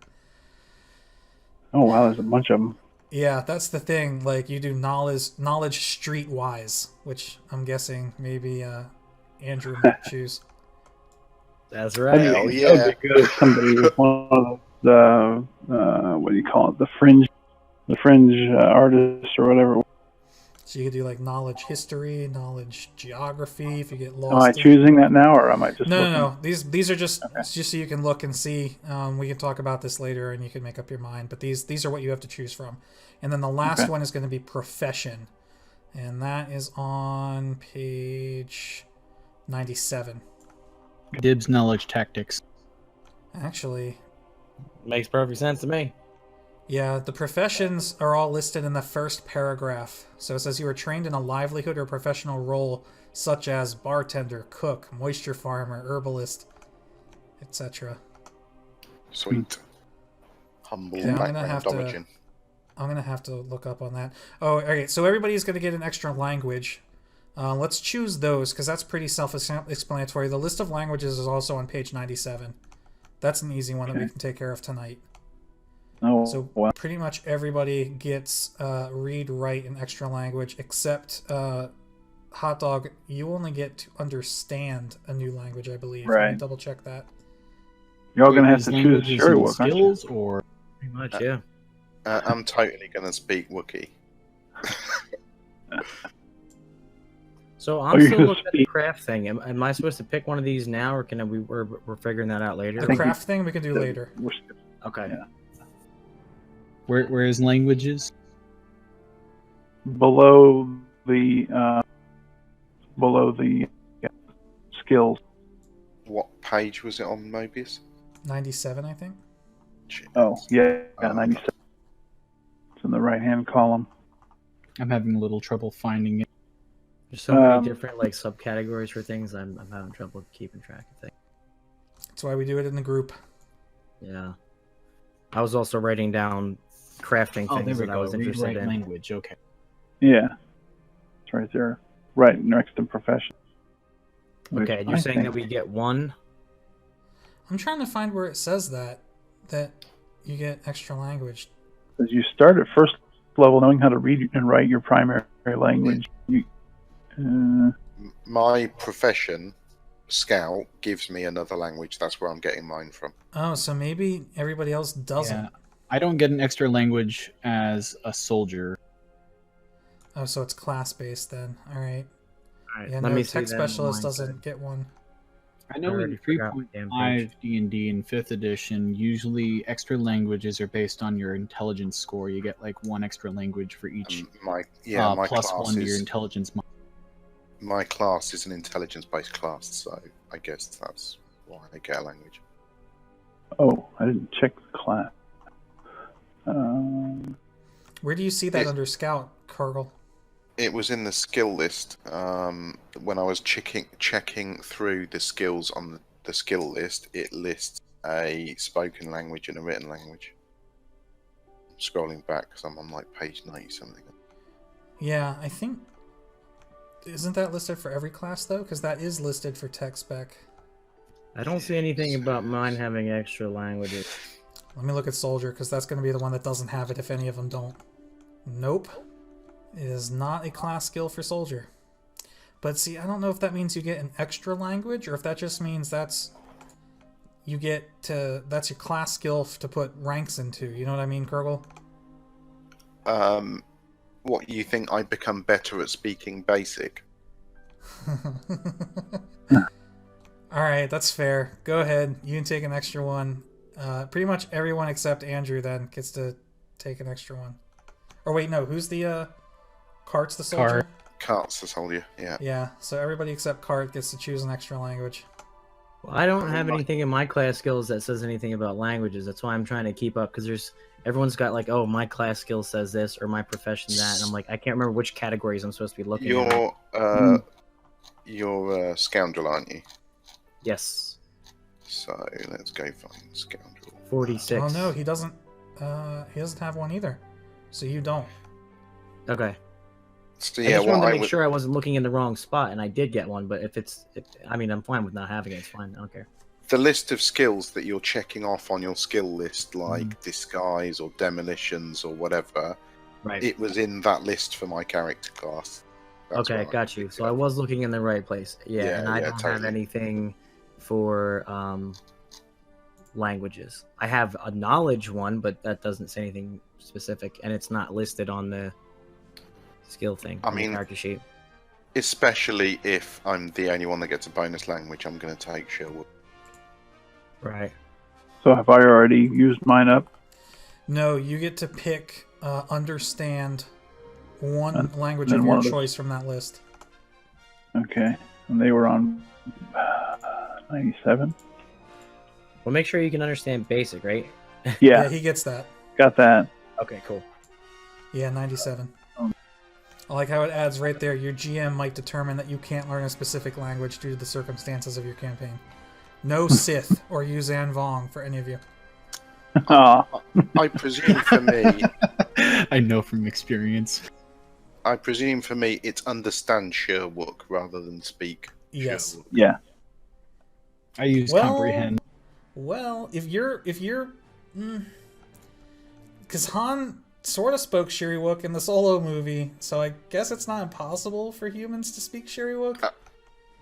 Oh wow, there's a bunch of them. Yeah, that's the thing. Like you do knowledge streetwise, which I'm guessing maybe Andrew might choose. That's right. Hell That would be good if somebody with one of the what do you call it? The fringe artists or whatever. So you could do like knowledge history, knowledge geography. If you get lost. Am I choosing that now, or am I just? No. These are just so you can look and see. We can talk about this later, and you can make up your mind. But these are what you have to choose from. And then the last one is going to be profession, and that is on page 97. Dibs knowledge tactics. Actually, Makes perfect sense to me. yeah, the professions are all listed in the first paragraph. So it says you are trained in a livelihood or professional role such as bartender, cook, moisture farmer, herbalist, etc. Sweet. Humble Yeah, background damaging. I'm going to have to look up on that. Oh, okay, so everybody's going to get an extra language. Let's choose those, because that's pretty self-explanatory. The list of languages is also on page 97. That's an easy one that we can take care of tonight. Oh, So well. pretty much everybody gets read, write, and extra language, except Hotdog, you only get to understand a new language, I believe. Let me Right. double check that. You're gonna have Is to choose languages Sherry and Walk, aren't you? skills, or Pretty much, yeah. I'm totally going to speak Wookiee. So Oh, I'm you're still gonna looking at the speak- craft thing. Am I supposed to pick one of these now, or can we're figuring that out later? The think craft thing we can do that later. we're- Okay. Yeah. where is languages? below the skills. What page was it on, Mobius? 97, I think. Oh, yeah, Oh. 97. It's in the right-hand column. I'm having a little trouble finding it. There's so many Um, different like subcategories for things. I'm having trouble keeping track of things. That's why we do it in the group. Yeah. I was also writing down crafting Oh, there things we that I go. was Read, interested write, in. language. Okay. Yeah, it's right there. Right next to profession. Okay, Which you're I saying that think- we get one. I'm trying to find where it says that you get extra language. As you start at first level knowing how to read and write your primary language. My profession, Scout, gives me another language. That's where I'm getting mine from. Oh, so maybe everybody else doesn't. Yeah. I don't get an extra language as a soldier. Oh, so it's class-based then. All right. All right, Yeah, let no, me see tech then specialist mine doesn't get one. I know already in forgot what damn 3.5 D&D and 5th edition, usually extra languages are based on your intelligence score. You get like one extra language for each, My plus class one to your is intelligence. my class is an intelligence-based class, so I guess that's why I get a language. Oh, I didn't check the class. Where do you see that It- under Scout, Kurgol? It was in the skill list when I was checking through the skills on the skill list. It lists a spoken language and a written language. I'm scrolling back because I'm on like page 90 something. Yeah, I think... Isn't that listed for every class, though? Because that is listed for tech spec. I don't see anything about mine having extra languages. Let me look at Soldier, because that's going to be the one that doesn't have it if any of them don't. Nope. It is not a class skill for Soldier. But see, I don't know if that means you get an extra language, or if that just means that's your class skill to put ranks into. You know what I mean, Kurgol? What, you think I become better at speaking basic? Alright, that's fair. Go ahead. You can take an extra one. Pretty much everyone except Andrew then gets to take an extra one. Or wait, no, who's the Kart's the soldier? Kart's the soldier, yeah. Yeah, so everybody except Kart gets to choose an extra language. Well, I don't have anything in my class skills that says anything about languages. That's why I'm trying to keep up, because everyone's got like, oh, my class skill says this, or my profession that, and I'm like, I can't remember which categories I'm supposed to be looking at. You're a scoundrel, aren't you? Yes, So let's go find scoundrel. 46. Oh no, he doesn't have one either. So you don't. Okay. So I yeah, just wanted what to I make would, sure I wasn't looking in the wrong spot, and I did get one. But I'm fine with not having it. It's fine. I don't care. the list of skills that you're checking off on your skill list, like disguise or demolitions or whatever, Right. it was in that list for my character class. That's Okay, what I got you. picked So I up. was looking in the right place. Yeah, Yeah, and I yeah, don't have totally. anything for languages. I have a knowledge one, but that doesn't say anything specific, and it's not listed on the skill thing. I on the mean- character sheet. Especially if I'm the only one that gets a bonus language, I'm going to take Sherwood. Right. So have I already used mine up? No, you get to pick understand one language and of one your of the- choice from that list. Okay, and they were on 97. Well, make sure you can understand basic, right? Yeah, he gets that. got that. Okay, cool. Yeah, 97. I like how it adds right there, your GM might determine that you can't learn a specific language due to the circumstances of your campaign. No Sith or Yuzan Vong for any of you. Aw, I presume for me, I know from experience. I presume for me it's understand Sherwook rather than speak. Yes. Sherwook. Yeah. I use comprehend. Well, if you're, because Han sort of spoke Sherwook in the Solo movie, so I guess it's not impossible for humans to speak Sherwook.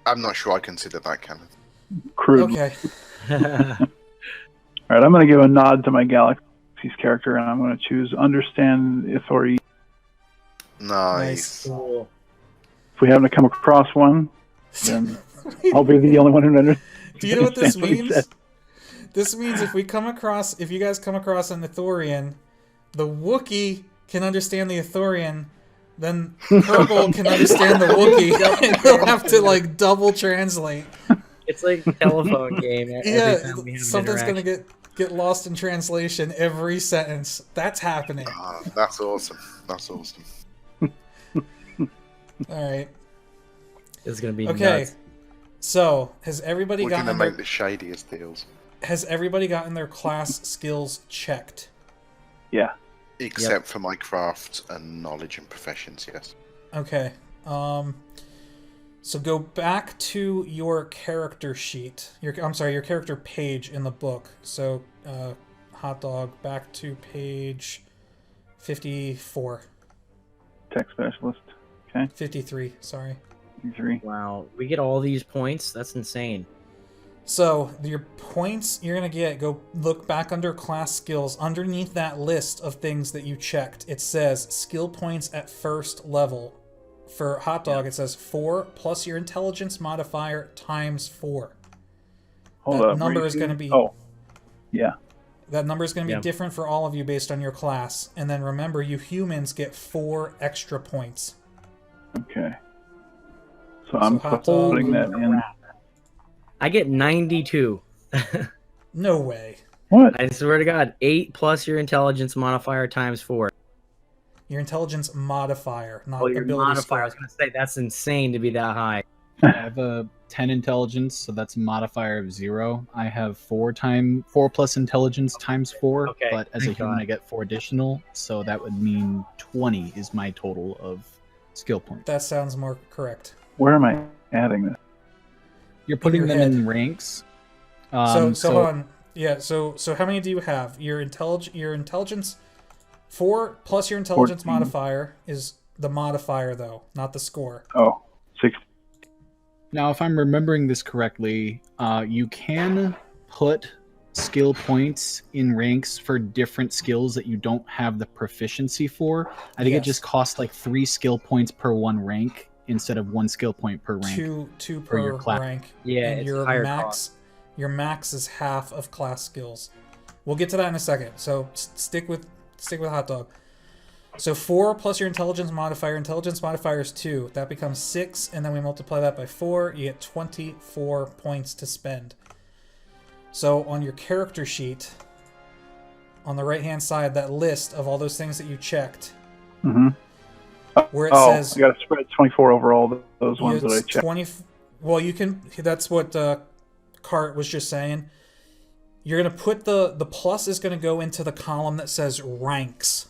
I'm not sure I consider that canon. Crude. Okay. All right, I'm going to give a nod to my Galaxy's character, and I'm going to choose understand authority. Nice. Cool. If we happen to come across one, then I'll be the only one who understands. Do you know what this he means? said. This means if you guys come across an Ithorian, the Wookiee can understand the Ithorian, then Kurgol can understand the Wookiee, and they'll have to like double translate. It's like a telephone game. Every time we have an something's gonna interaction. get lost in translation every sentence. That's happening. That's awesome. That's awesome. All right. It's gonna be Okay. nuts. So has everybody We're going to gotten make the shadiest deals. has everybody gotten their class skills checked? Yeah. Except for my craft and knowledge and professions, yes. Okay. So go back to your character sheet. Your character page in the book. So, Hotdog, back to page 54. Tech specialist. Okay. 53, sorry. 3. Wow, we get all these points. That's insane. So, your points you're going to get, go look back under class skills. Underneath that list of things that you checked, it says skill points at first level. For Hotdog, it says 4 plus your intelligence modifier times 4. Hold that up. number is going to be... Oh. Yeah. That number is going to be different for all of you based on your class. And then remember, you humans get 4 extra points. Okay. So I'm Hotdog- putting that in. I get 92. No way. What? I swear to God, 8 plus your intelligence modifier times 4. Your intelligence modifier, not Oh, your ability modifier. I was score. gonna say that's insane to be that high. I have a 10 intelligence, so that's a modifier of 0. I have 4 plus intelligence times 4, Okay, but as a thank human God. I get 4 additional, so that would mean 20 is my total of skill points. That sounds more correct. Where am I adding this? You're putting your them head. in ranks. So hold on. Yeah, so how many do you have? Your intelligence 4 plus your intelligence 14. modifier is the modifier though, not the score. Oh, 6. Now, if I'm remembering this correctly, you can put skill points in ranks for different skills that you don't have the proficiency for. I think it Yes. just costs like 3 skill points per 1 rank instead of 1 skill point per rank. Two for your per class. rank. Yeah, and it's your higher max cost. your max is half of class skills. We'll get to that in a second. So stick with Hotdog. So 4 plus your intelligence modifier. Intelligence modifier is 2. That becomes 6, and then we multiply that by 4. You get 24 points to spend. So on your character sheet, on the right-hand side, that list of all those things that you checked, Mm-hmm. where it Oh, says I got to spread 24 over all those ones that I it's checked. 20. Well, you can. That's what Kart was just saying. You're gonna put the plus is gonna go into the column that says ranks.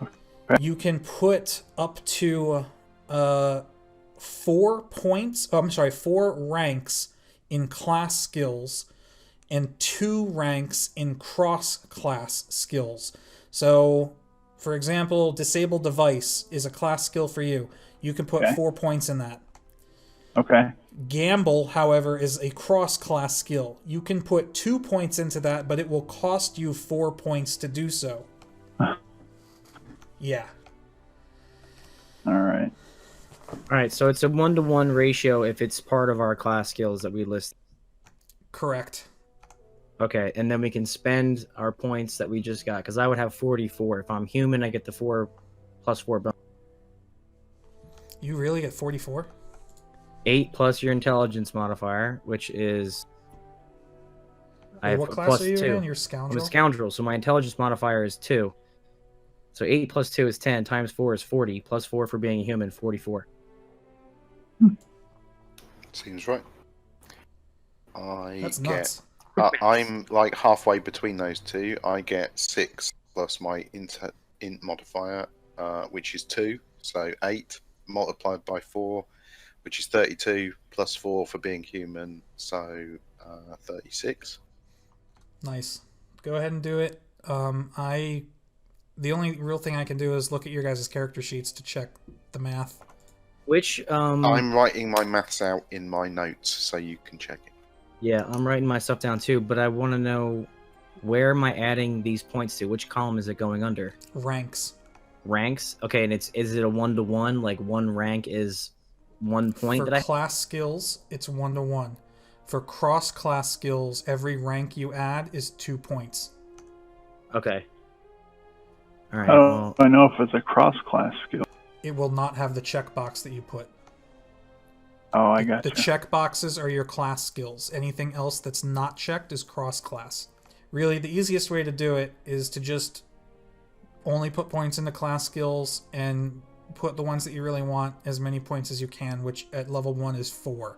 Okay. You can put up to 4 points. Oh, I'm sorry, 4 ranks in class skills, and 2 ranks in cross-class skills. So, for example, disable device is a class skill for you. You can put Okay. 4 points in that. Okay. Gamble, however, is a cross-class skill. You can put 2 points into that, but it will cost you 4 points to do so. Yeah. All right. All right, so it's a 1-to-1 ratio if it's part of our class skills that we list. Correct. Okay, and then we can spend our points that we just got, because I would have 44. If I'm human, I get the 4 plus 4 bonus. You really get 44? 8 plus your intelligence modifier, which is... I have What a class plus are you 2. again? You're I'm scoundrel? a scoundrel, so my intelligence modifier is 2. So 8 plus 2 is 10, times 4 is 40, plus 4 for being a human, 44. Seems right. That's nuts. I'm like halfway between those two. I get 6 plus my int modifier, which is 2, So 8 multiplied by 4, which is 32, plus 4 for being human, so 36. Nice. Go ahead and do it. The only real thing I can do is look at your guys' character sheets to check the math. Which I'm writing my maths out in my notes so you can check it. Yeah, I'm writing my stuff down too, but I want to know, where am I adding these points to? Which column is it going under? Ranks. Ranks? Okay, and is it a 1-to-1? Like one rank is 1 point For class skills, it's 1-to-1. For cross-class skills, every rank you add is 2 points. Okay. All right. How do I know if it's a cross-class skill? It will not have the checkbox that you put. Oh, I got The you. checkboxes are your class skills. Anything else that's not checked is cross-class. Really, the easiest way to do it is to just only put points into class skills and put the ones that you really want as many points as you can, which at level 1 is 4.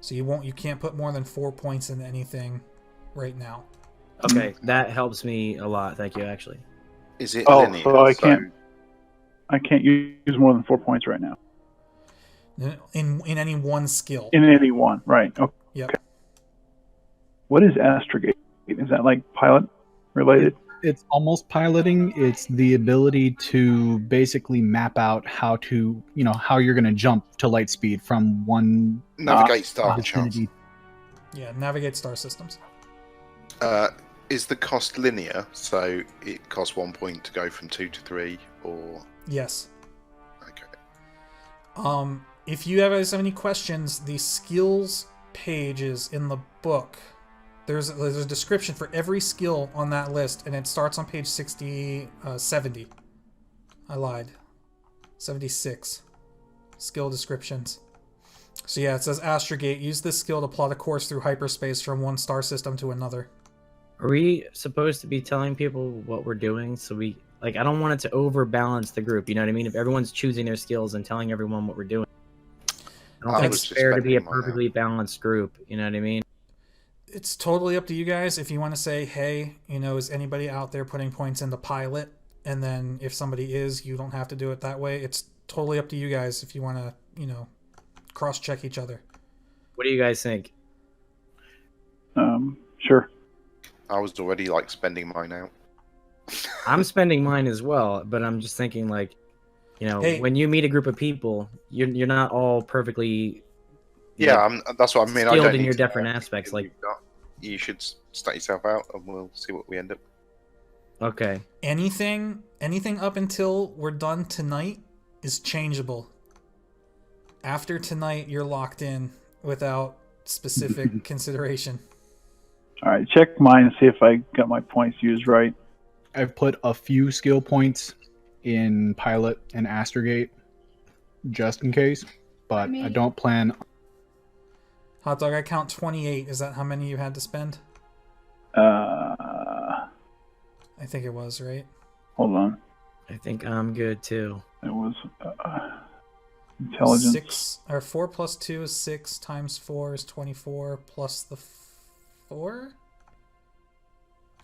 So you can't put more than 4 points into anything right now. Okay, that helps me a lot. Thank you, actually. Is it Oh, linear? so I can't use more than 4 points right now. In any one skill. In any one, right? Okay. Yep. What is astrogate? Is that like pilot related? It's almost piloting. It's the ability to basically map out how you're going to jump to light speed from one Navigate star charts. vicinity. Yeah, navigate star systems. Is the cost linear? So it costs 1 point to go from 2 to 3, or Yes. okay. If you guys have any questions, the skills pages in the book, there's a description for every skill on that list, and it starts on page 70. I lied. 76. Skill descriptions. So yeah, it says astrogate. Use this skill to plot a course through hyperspace from one star system to another. Are we supposed to be telling people what we're doing? So I don't want it to overbalance the group. You know what I mean? If everyone's choosing their skills and telling everyone what we're doing, I don't think it's fair to be a perfectly balanced group. You know what I mean? It's totally up to you guys if you want to say, hey, is anybody out there putting points into pilot? And then if somebody is, you don't have to do it that way. It's totally up to you guys if you want to, cross-check each other. What do you guys think? Sure. I was already spending mine out. I'm spending mine as well, but I'm just thinking Hey. when you meet a group of people, you're not all perfectly That's what I mean. I skilled don't in need your to different know aspects. everything you've got. You should stat yourself out, and we'll see what we end up. Okay. Anything up until we're done tonight is changeable. After tonight, you're locked in without specific consideration. All right, check mine and see if I got my points used right. I've put a few skill points in pilot and astrogate just in case, but I don't plan. Hotdog, I count 28. Is that how many you had to spend? Uh, I think it was, right? Hold on. I think I'm good too. It was intelligence. 4 plus 2 is 6 times 4 is 24 plus the 4?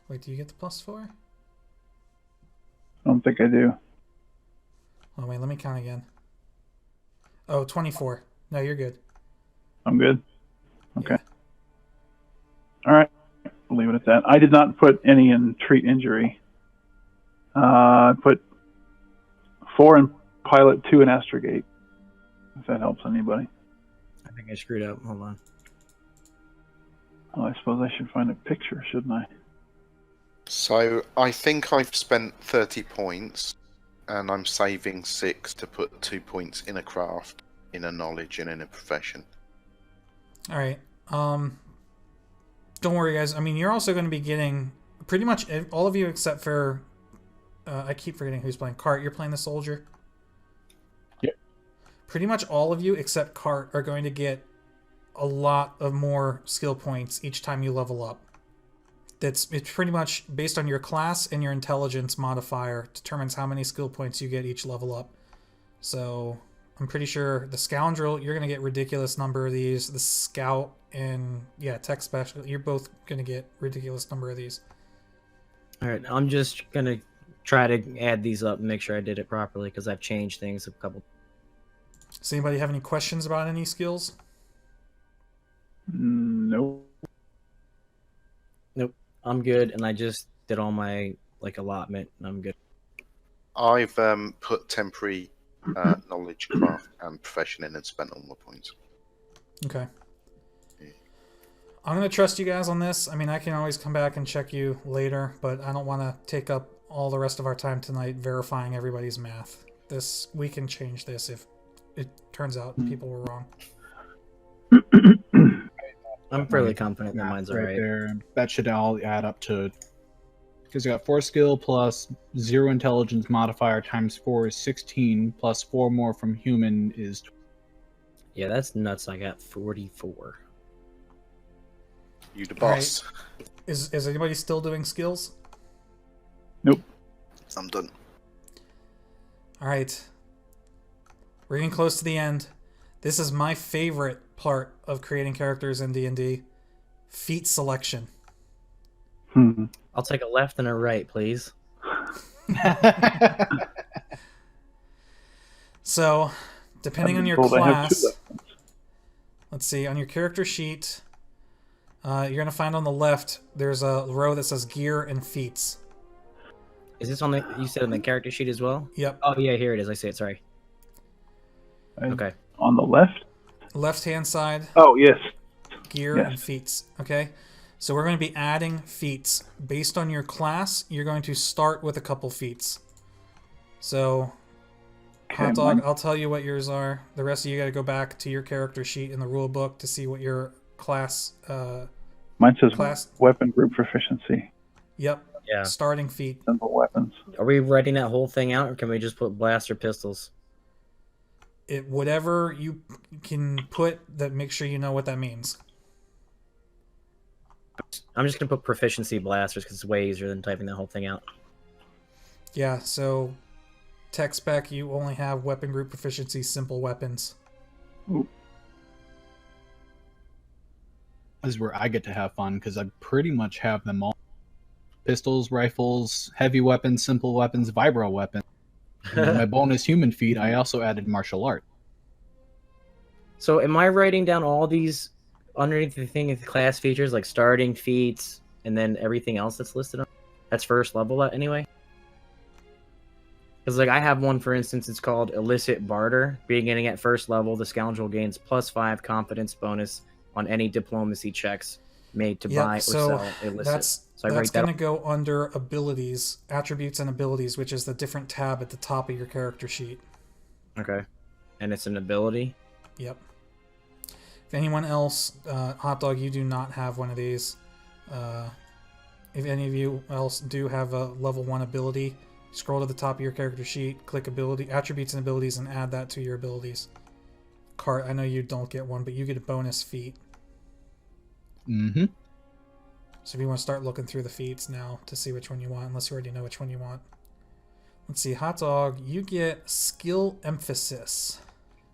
Wait, do you get the plus 4? I don't think I do. Oh, wait, let me count again. Oh, 24. No, you're good. I'm good? Okay. All right. We'll leave it at that. I did not put any in treat injury. I put 4 in pilot, 2 in astrogate. If that helps anybody. I think I screwed up. Hold on. Oh, I suppose I should find a picture, shouldn't I? So I think I've spent 30 points, and I'm saving 6 to put 2 points in a craft, in a knowledge, and in a profession. All right. Don't worry, guys. I mean, you're also going to be getting pretty much all of you except for I keep forgetting who's playing Kart. You're playing the soldier. Yep. Pretty much all of you except Kart are going to get a lot of more skill points each time you level up. It's pretty much based on your class and your intelligence modifier determines how many skill points you get each level up. So I'm pretty sure the scoundrel, you're going to get ridiculous number of these. The scout and tech special, you're both going to get ridiculous number of these. All right, I'm just gonna try to add these up and make sure I did it properly because I've changed things a couple. Does anybody have any questions about any skills? Nope. Nope, I'm good, and I just did all my allotment, and I'm good. I've put temporary knowledge, craft, and profession in and spent all my points. Okay. I'm going to trust you guys on this. I mean, I can always come back and check you later, but I don't want to take up all the rest of our time tonight verifying everybody's math. We can change this if it turns out people were wrong. I'm fairly confident that mine's right alright. there. That should all add up to, because you got 4 skill plus 0 intelligence modifier times 4 is 16 plus 4 more from human is. Yeah, that's nuts. I got 44. You the boss. Right. Is anybody still doing skills? Nope. I'm done. All right. We're getting close to the end. This is my favorite part of creating characters in D&D. Feat selection. I'll take a left and a right, please. So, depending on your class, let's see, on your character sheet, you're going to find on the left, there's a row that says gear and feats. Is this on the, you said on the character sheet as well? Yep. Oh, yeah, here it is. I see it. Sorry. Okay. On the left? Left-hand side. Oh, yes. Gear and feats. Okay. So we're going to be adding feats. Based on your class, you're going to start with a couple feats. So, Hotdog, I'll tell you what yours are. The rest of you got to go back to your character sheet in the rule book to see what your class... Mine says weapon group proficiency. Yep. Yeah. Starting feat. Simple weapons. Are we writing that whole thing out, or can we just put blaster pistols? Whatever you can put that, make sure you know what that means. I'm just going to put proficiency blasters because it's way easier than typing that whole thing out. Yeah, so tech spec, you only have weapon group proficiency, simple weapons. Ooh. This is where I get to have fun because I pretty much have them all. Pistols, rifles, heavy weapons, simple weapons, vibro weapons. My bonus human feat, I also added martial art. So am I writing down all these underneath the thing of class features, like starting feats, and then everything else that's listed on? That's first level anyway? Because I have one, for instance, it's called Illicit Barter. Beginning at first level, the scoundrel gains +5 confidence bonus on any diplomacy checks made to buy or sell illicit. That's going to go under abilities, attributes and abilities, which is the different tab at the top of your character sheet. Okay. And it's an ability? Yep. If anyone else, Hotdog, you do not have one of these. If any of you else do have a level 1 ability, scroll to the top of your character sheet, click ability, attributes and abilities, and add that to your abilities. Kart, I know you don't get one, but you get a bonus feat. Mm-hmm. So if you want to start looking through the feats now to see which one you want, unless you already know which one you want. Let's see, Hotdog, you get skill emphasis.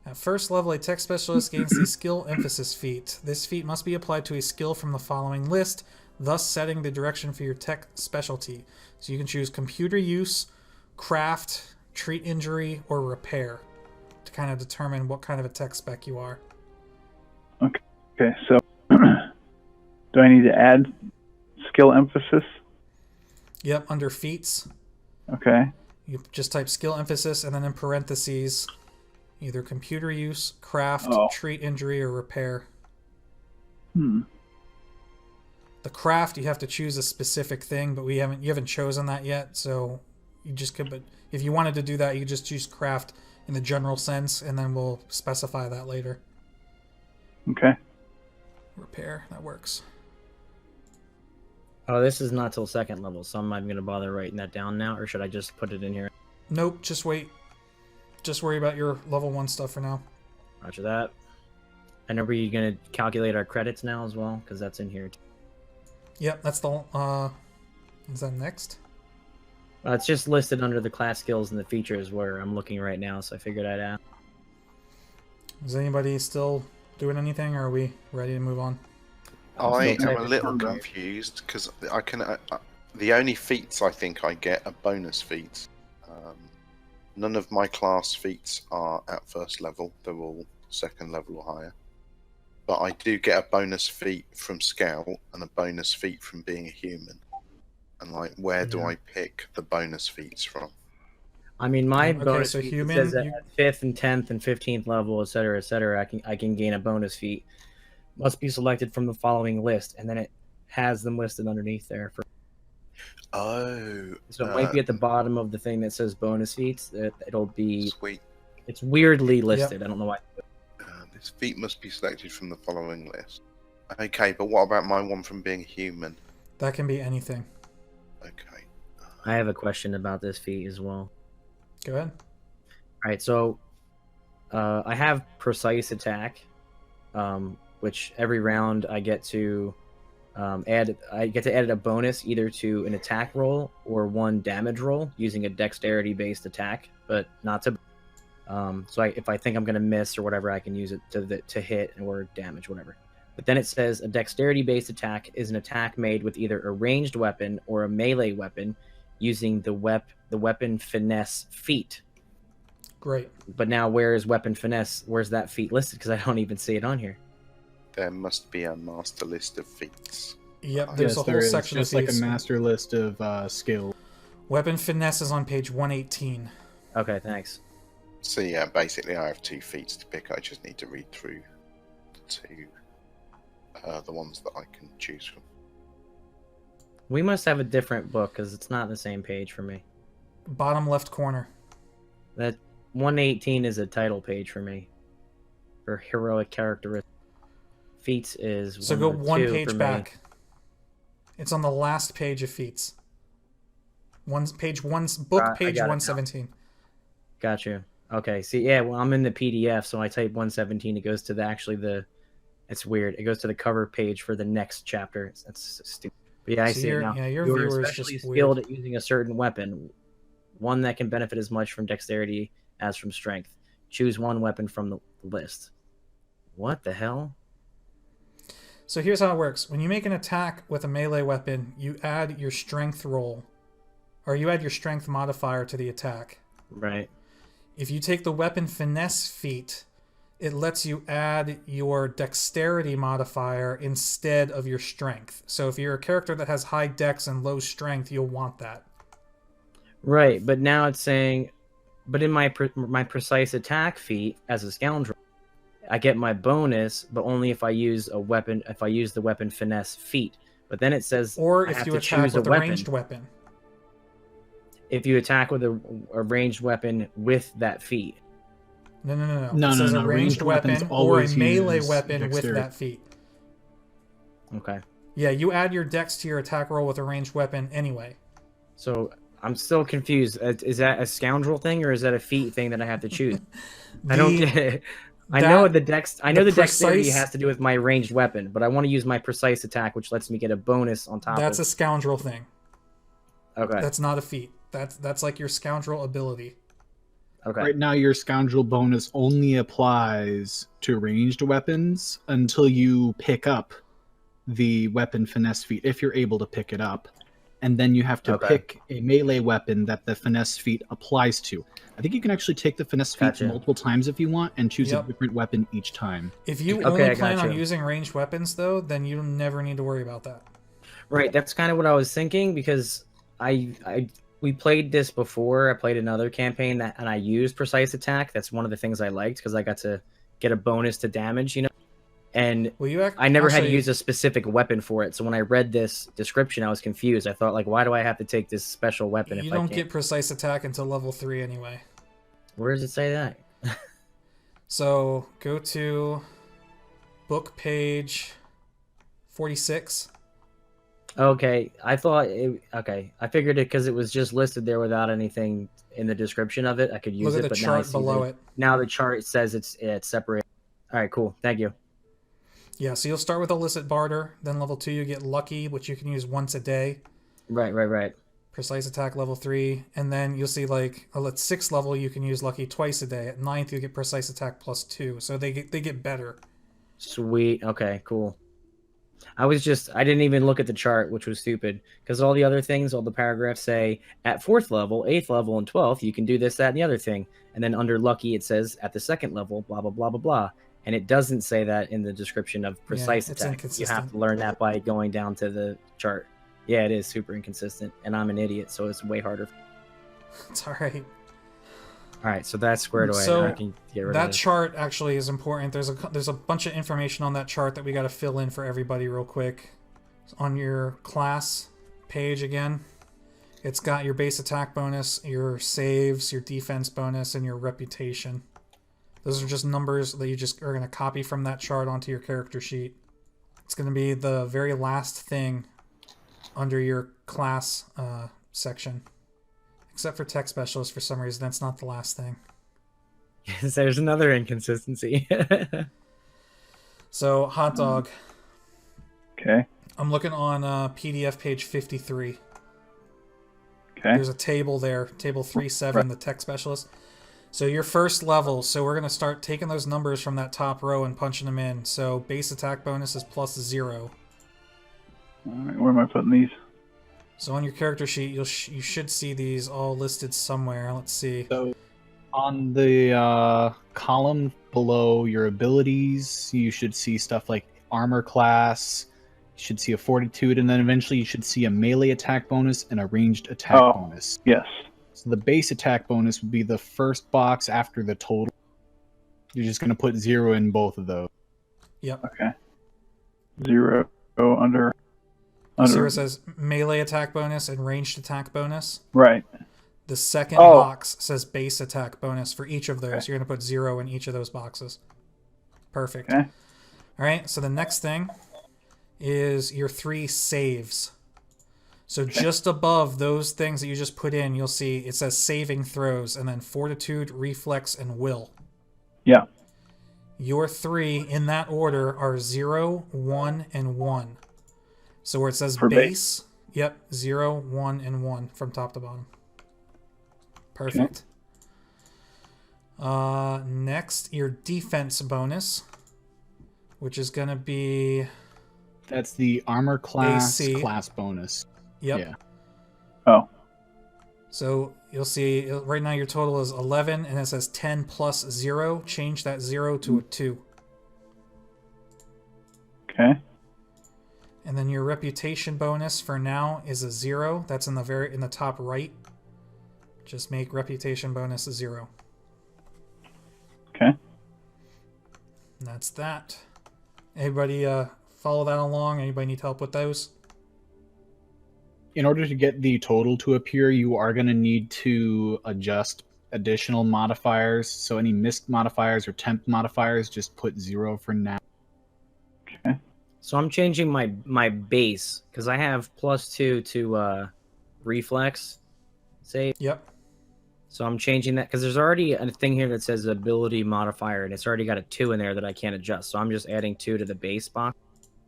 At first level, a tech specialist gains the skill emphasis feat. This feat must be applied to a skill from the following list, thus setting the direction for your tech specialty. So you can choose computer use, craft, treat injury, or repair to kind of determine what kind of a tech spec you are. Okay, so do I need to add skill emphasis? Yep, under feats. Okay. You just type skill emphasis and then in parentheses, either computer use, craft, treat injury, or repair. The craft, you have to choose a specific thing, but you haven't chosen that yet, so you just could. But if you wanted to do that, you could just choose craft in the general sense, and then we'll specify that later. Okay. Repair, that works. Oh, this is not till second level, so I'm not even going to bother writing that down now, or should I just put it in here? Nope, just wait. Just worry about your level 1 stuff for now. Roger that. And are we going to calculate our credits now as well? Because that's in here. Yep, that's the... is that next? It's just listed under the class skills and the features where I'm looking right now, so I figured I'd ask. Is anybody still doing anything, or are we ready to move on? I am a little confused because I can The only feats I think I get are bonus feats. None of my class feats are at first level. They're all second level or higher. But I do get a bonus feat from Scout and a bonus feat from being a human. And like, where do I pick the bonus feats from? I mean, my Okay, bonus so feat human, says that you- at 5th and 10th and 15th level, etc., I can gain a bonus feat. Must be selected from the following list, and then it has them listed underneath there. Oh. So it might be at the bottom of the thing that says bonus feats. It'll be. Sweet. It's weirdly listed. I don't know why. This feat must be selected from the following list. Okay, but what about my one from being human? that can be anything. Okay. I have a question about this feat as well. Go ahead. All right, so I have precise attack, which every round I get to add. I get to add a bonus either to an attack roll or one damage roll using a dexterity-based attack, but not to. If I think I'm going to miss or whatever, I can use it to hit or damage, whatever. But then it says a dexterity-based attack is an attack made with either a ranged weapon or a melee weapon using the weapon finesse feat. Great. But now where is weapon finesse? Where's that feat listed? Because I don't even see it on here. There must be a master list of feats. Yep, there's a whole section just of like a feats. master list of skill. Weapon finesse is on page 118. Okay, thanks. So yeah, basically I have 2 feats to pick. I just need to read through the ones that I can choose from. We must have a different book because it's not the same page for me. Bottom left corner. That 118 is a title page for me. For heroic characteristics. Feats is So go 1 or one 2 for page me. back. It's on the last page of feats. Page 117. Got you. Okay. See, yeah. Well, I'm in the PDF, so I type 117. It goes to it's weird. It goes to the cover page for the next chapter. That's so stupid. But yeah, I So see it now. your You are viewer is especially just skilled weird. at using a certain weapon, one that can benefit as much from dexterity as from strength. Choose one weapon from the list. What the hell? So here's how it works. When you make an attack with a melee weapon, you add your strength roll, or you add your strength modifier to the attack. Right. If you take the weapon finesse feat, it lets you add your dexterity modifier instead of your strength. So if you're a character that has high dex and low strength, you'll want that. Right, but now it's saying, but in my precise attack feat as a scoundrel, I get my bonus, but only if I use a weapon. If I use the weapon finesse feat, but then it says, Or I if have you to attack choose with a weapon. ranged weapon. If you attack with a ranged weapon with that feat. No. No, It says no, a no. ranged Ranged weapons weapon or a always melee use weapon with dexterity. that feat. Okay. Yeah, you add your dex to your attack roll with a ranged weapon anyway. So I'm still confused. Is that a scoundrel thing or is that a feat thing that I have to choose? I don't get it. I know the dexterity has to do with my ranged weapon, but I want to use my precise attack, which lets me get a bonus on top. That's a scoundrel thing. Okay. That's not a feat. That's like your scoundrel ability. Okay. Right now, your scoundrel bonus only applies to ranged weapons until you pick up the weapon finesse feat, if you're able to pick it up. And then you have to pick a melee weapon that the finesse feat applies to. I think you can actually take the finesse feat multiple times if you want and choose a different weapon each time. If you only plan on using ranged weapons, though, then you never need to worry about that. Right, that's kind of what I was thinking because we played this before. I played another campaign and I used precise attack. That's one of the things I liked because I got to get a bonus to damage, And I never had to use a specific weapon for it. So when I read this description, I was confused. I thought, like, why do I have to take this special weapon if I can't? You don't get precise attack until level 3 anyway. Where does it say that? So go to book page 46. Okay, I figured it because it was just listed there without anything in the description of it. I could use Look it, at the but now I chart see below it. Now the chart says it's separated. All right, cool. Thank you. Yeah, so you'll start with illicit barter, then level 2 you get lucky, which you can use once a day. Right. Precise attack level 3, and then you'll see like at 6th level you can use lucky twice a day. At 9th you get precise attack plus 2, so they get better. Sweet. Okay, cool. I didn't even look at the chart, which was stupid, because all the other things, all the paragraphs say at 4th level, 8th level, and 12th, you can do this, that, and the other thing. And then under lucky, it says at the 2nd level, blah, blah, blah, blah, blah. And it doesn't say that in the description of precise it's attack. You have to learn that by going down to the chart. Yeah, it is super inconsistent, and I'm an idiot, so it's way harder. It's all right. All right, so that's squared away. So I can get rid of that this. chart actually is important. There's a bunch of information on that chart that we got to fill in for everybody real quick. On your class page again, it's got your base attack bonus, your saves, your defense bonus, and your reputation. Those are just numbers that you just are going to copy from that chart onto your character sheet. It's going to be the very last thing under your class section. Except for tech specialist, for some reason, that's not the last thing. Yes, there's another inconsistency. So, Hotdog. Okay. I'm looking on PDF page 53. Okay. There's a table there, table 3-7, the tech specialist. So your first level, so we're going to start taking those numbers from that top row and punching them in. So base attack bonus is +0. All right, where am I putting these? So on your character sheet, you should see these all listed somewhere. Let's see. So on the column below your abilities, you should see stuff like armor class. You should see a fortitude, and then eventually you should see a melee attack bonus and a ranged attack bonus. Yes. So the base attack bonus would be the first box after the total. You're just going to put 0 in both of those. Yep. Okay. 0 under. See where it says melee attack bonus and ranged attack bonus? Right. The second box says base attack bonus for each of those. Okay. You're going to put 0 in each of those boxes. Perfect. Okay. All right, so the next thing is your 3 saves. So just above those things that you just put in, you'll see it says saving throws, and then fortitude, reflex, and will. Yeah. Your 3 in that order are 0, 1, and 1. So where it says For base, yep, 0, 1, and 1 from top to bottom. Perfect. Next, your defense bonus, which is going to be... That's the armor class AC. class bonus. Yep. Yeah. Oh. So you'll see right now your total is 11, and it says 10 plus 0. Change that 0 to a 2. Okay. And then your reputation bonus for now is a 0. That's in the top right. Just make reputation bonus a 0. Okay. And that's that. Everybody follow that along? Anybody need help with those? In order to get the total to appear, you are going to need to adjust additional modifiers. So any missed modifiers or temp modifiers, just put 0 for now. Okay. So I'm changing my base because I have +2 to reflex save. Yep. So I'm changing that because there's already a thing here that says ability modifier, and it's already got a 2 in there that I can't adjust. So I'm just adding 2 to the base box.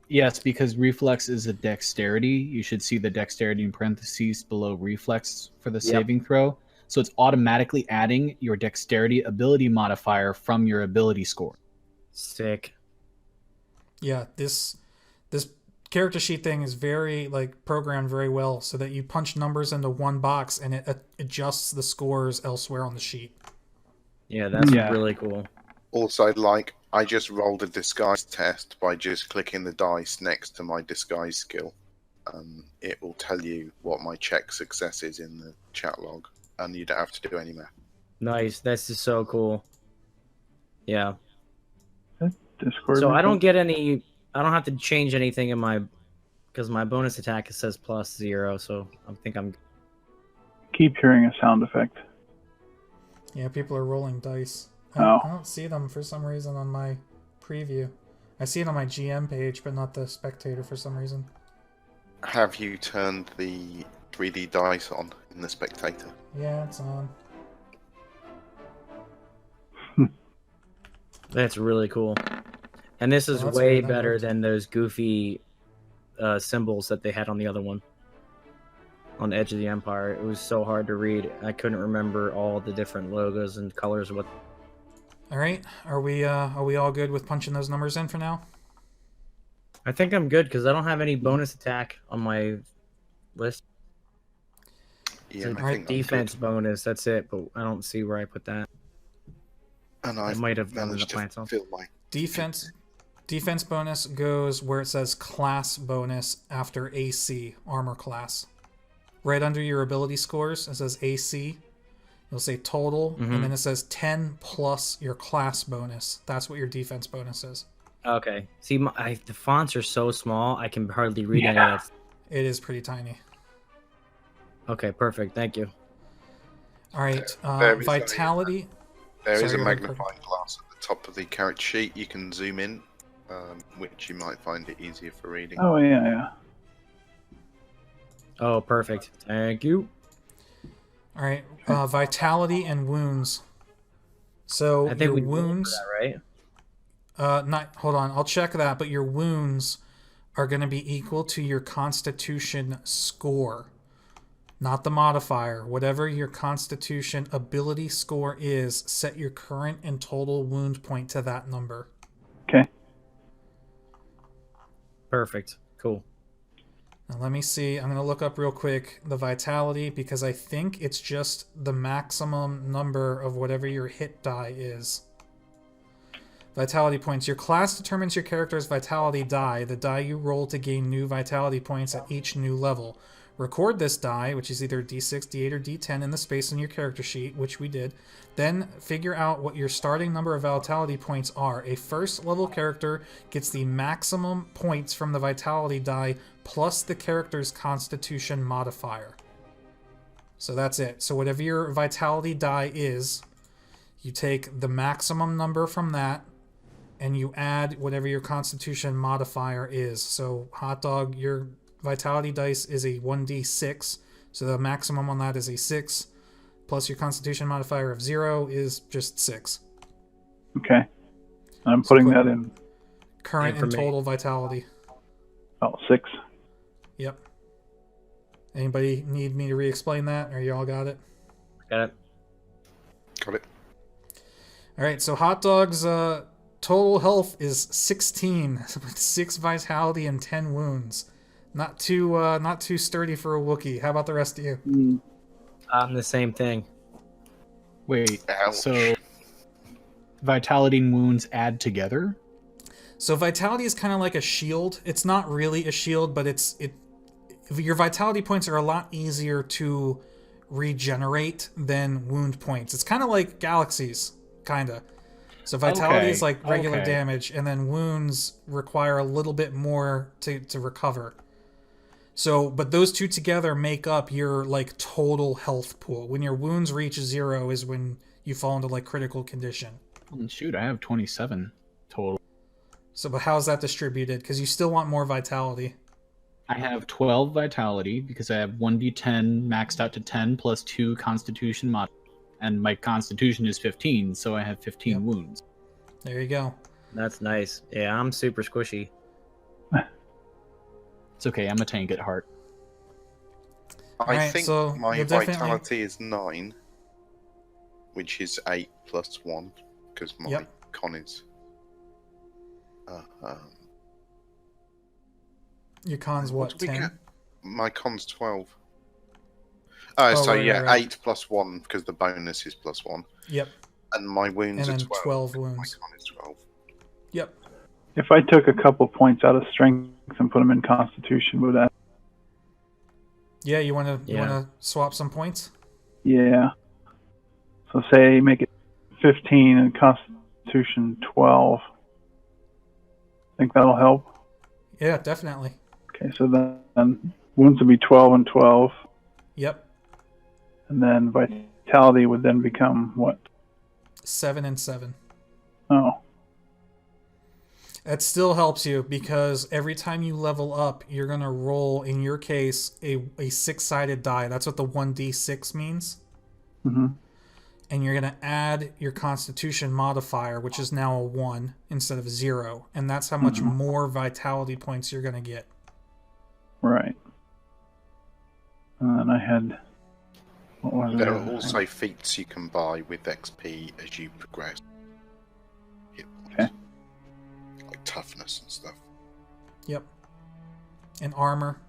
Yes, because reflex is a dexterity. You should see the dexterity in parentheses below reflex for the saving throw. So it's automatically adding your dexterity ability modifier from your ability score. Sick. Yeah, this character sheet thing is very programmed very well so that you punch numbers into one box and it adjusts the scores elsewhere on the sheet. Yeah, that's really cool. Also, I just rolled a disguise test by just clicking the dice next to my disguise skill. It will tell you what my check success is in the chat log, and you don't have to do any math. Nice. That's just so cool. Yeah. Discord. So I don't get any. I don't have to change anything in my, because my bonus attack says +0. So I think I'm. Keep hearing a sound effect. Yeah, people are rolling dice. Oh. I don't see them for some reason on my preview. I see it on my GM page, but not the spectator for some reason. Have you turned the 3D dice on in the spectator? Yeah, it's on. That's really cool. And this is that's way good. better than those goofy symbols that they had on the other one. On Edge of the Empire. It was so hard to read. I couldn't remember all the different logos and colors of what. All right, are we all good with punching those numbers in for now? I think I'm good because I don't have any bonus attack on my list. Yeah, It's I a think I'm defense good. bonus. That's it, but I don't see where I put that. And I I've might have done it managed up to by itself. fill my Defense bonus goes where it says class bonus after AC, armor class. Right under your ability scores, it says AC. You'll say total, and then it says 10 plus your class bonus. That's what your defense bonus is. Okay. See, the fonts are so small, I can hardly read any of that. It is pretty tiny. Okay, perfect. Thank you. All right, There is vitality. There is Sorry, a go ahead, magnifying glass at the top of the character sheet. You can zoom in, which you might find it easier for reading. Oh yeah. Oh, perfect. Thank you. All right, vitality and wounds. So I think your we rolled for wounds. that, right? Not. Hold on, I'll check that. But your wounds are going to be equal to your Constitution score, not the modifier. Whatever your Constitution ability score is, set your current and total wound point to that number. Okay. Perfect. Cool. Now let me see. I'm going to look up real quick the vitality because I think it's just the maximum number of whatever your hit die is. Vitality points. Your class determines your character's vitality die, the die you roll to gain new vitality points at each new level. Record this die, which is either D6, D8, or D10 in the space on your character sheet, which we did. Then figure out what your starting number of vitality points are. A first level character gets the maximum points from the vitality die plus the character's constitution modifier. So that's it. So whatever your vitality die is, you take the maximum number from that, and you add whatever your constitution modifier is. So Hotdog, your vitality dice is a 1d6, so the maximum on that is a 6, plus your constitution modifier of 0 is just 6. Okay. I'm putting that in. Current and total vitality. Oh, 6. Yep. Anybody need me to re-explain that, or you all got it? Got it. Got it. All right, so Hotdog's total health is 16 with 6 vitality and 10 wounds. Not too sturdy for a Wookiee. How about the rest of you? I'm the same thing. Wait, Ouch. so vitality and wounds add together? So vitality is kind of like a shield. It's not really a shield, but your vitality points are a lot easier to regenerate than wound points. It's kind of like galaxies, kind of. So vitality is like regular damage, and then wounds require a little bit more to recover. So, but those two together make up your like total health pool. When your wounds reach 0 is when you fall into like critical condition. Shoot, I have 27 total. So, but how's that distributed? Because you still want more vitality. I have 12 vitality because I have 1d10 maxed out to 10 plus 2 constitution mod. And my constitution is 15, so I have 15 wounds. There you go. That's nice. Yeah, I'm super squishy. It's okay, I'm a tank at heart. I think so my you'll definitely- vitality is 9, which is 8 plus 1, because my con is... Your con's what, did we 10? get? My con's 12. So yeah, right. 8 plus 1, because the bonus is plus 1. Yep. And my wounds And are then 12. 12 My wounds. con is 12. Yep. If I took a couple points out of strength and put them in Constitution, would that? Yeah, you want to swap some points? Yeah. So say make it 15 and Constitution 12. Think that'll help. Yeah, definitely. Okay, so then wounds would be 12 and 12, Yep. and then vitality would then become what? 7 and 7. Oh. That still helps you because every time you level up, you're going to roll, in your case, a 6-sided die. That's what the 1d6 means. Mm-hmm. And you're going to add your constitution modifier, which is now a 1 instead of 0. And that's how much more vitality points you're going to get. Right. And then I had... What was There it? are also feats you can buy with XP as you progress. Okay. Like toughness and stuff. Yep. And armor.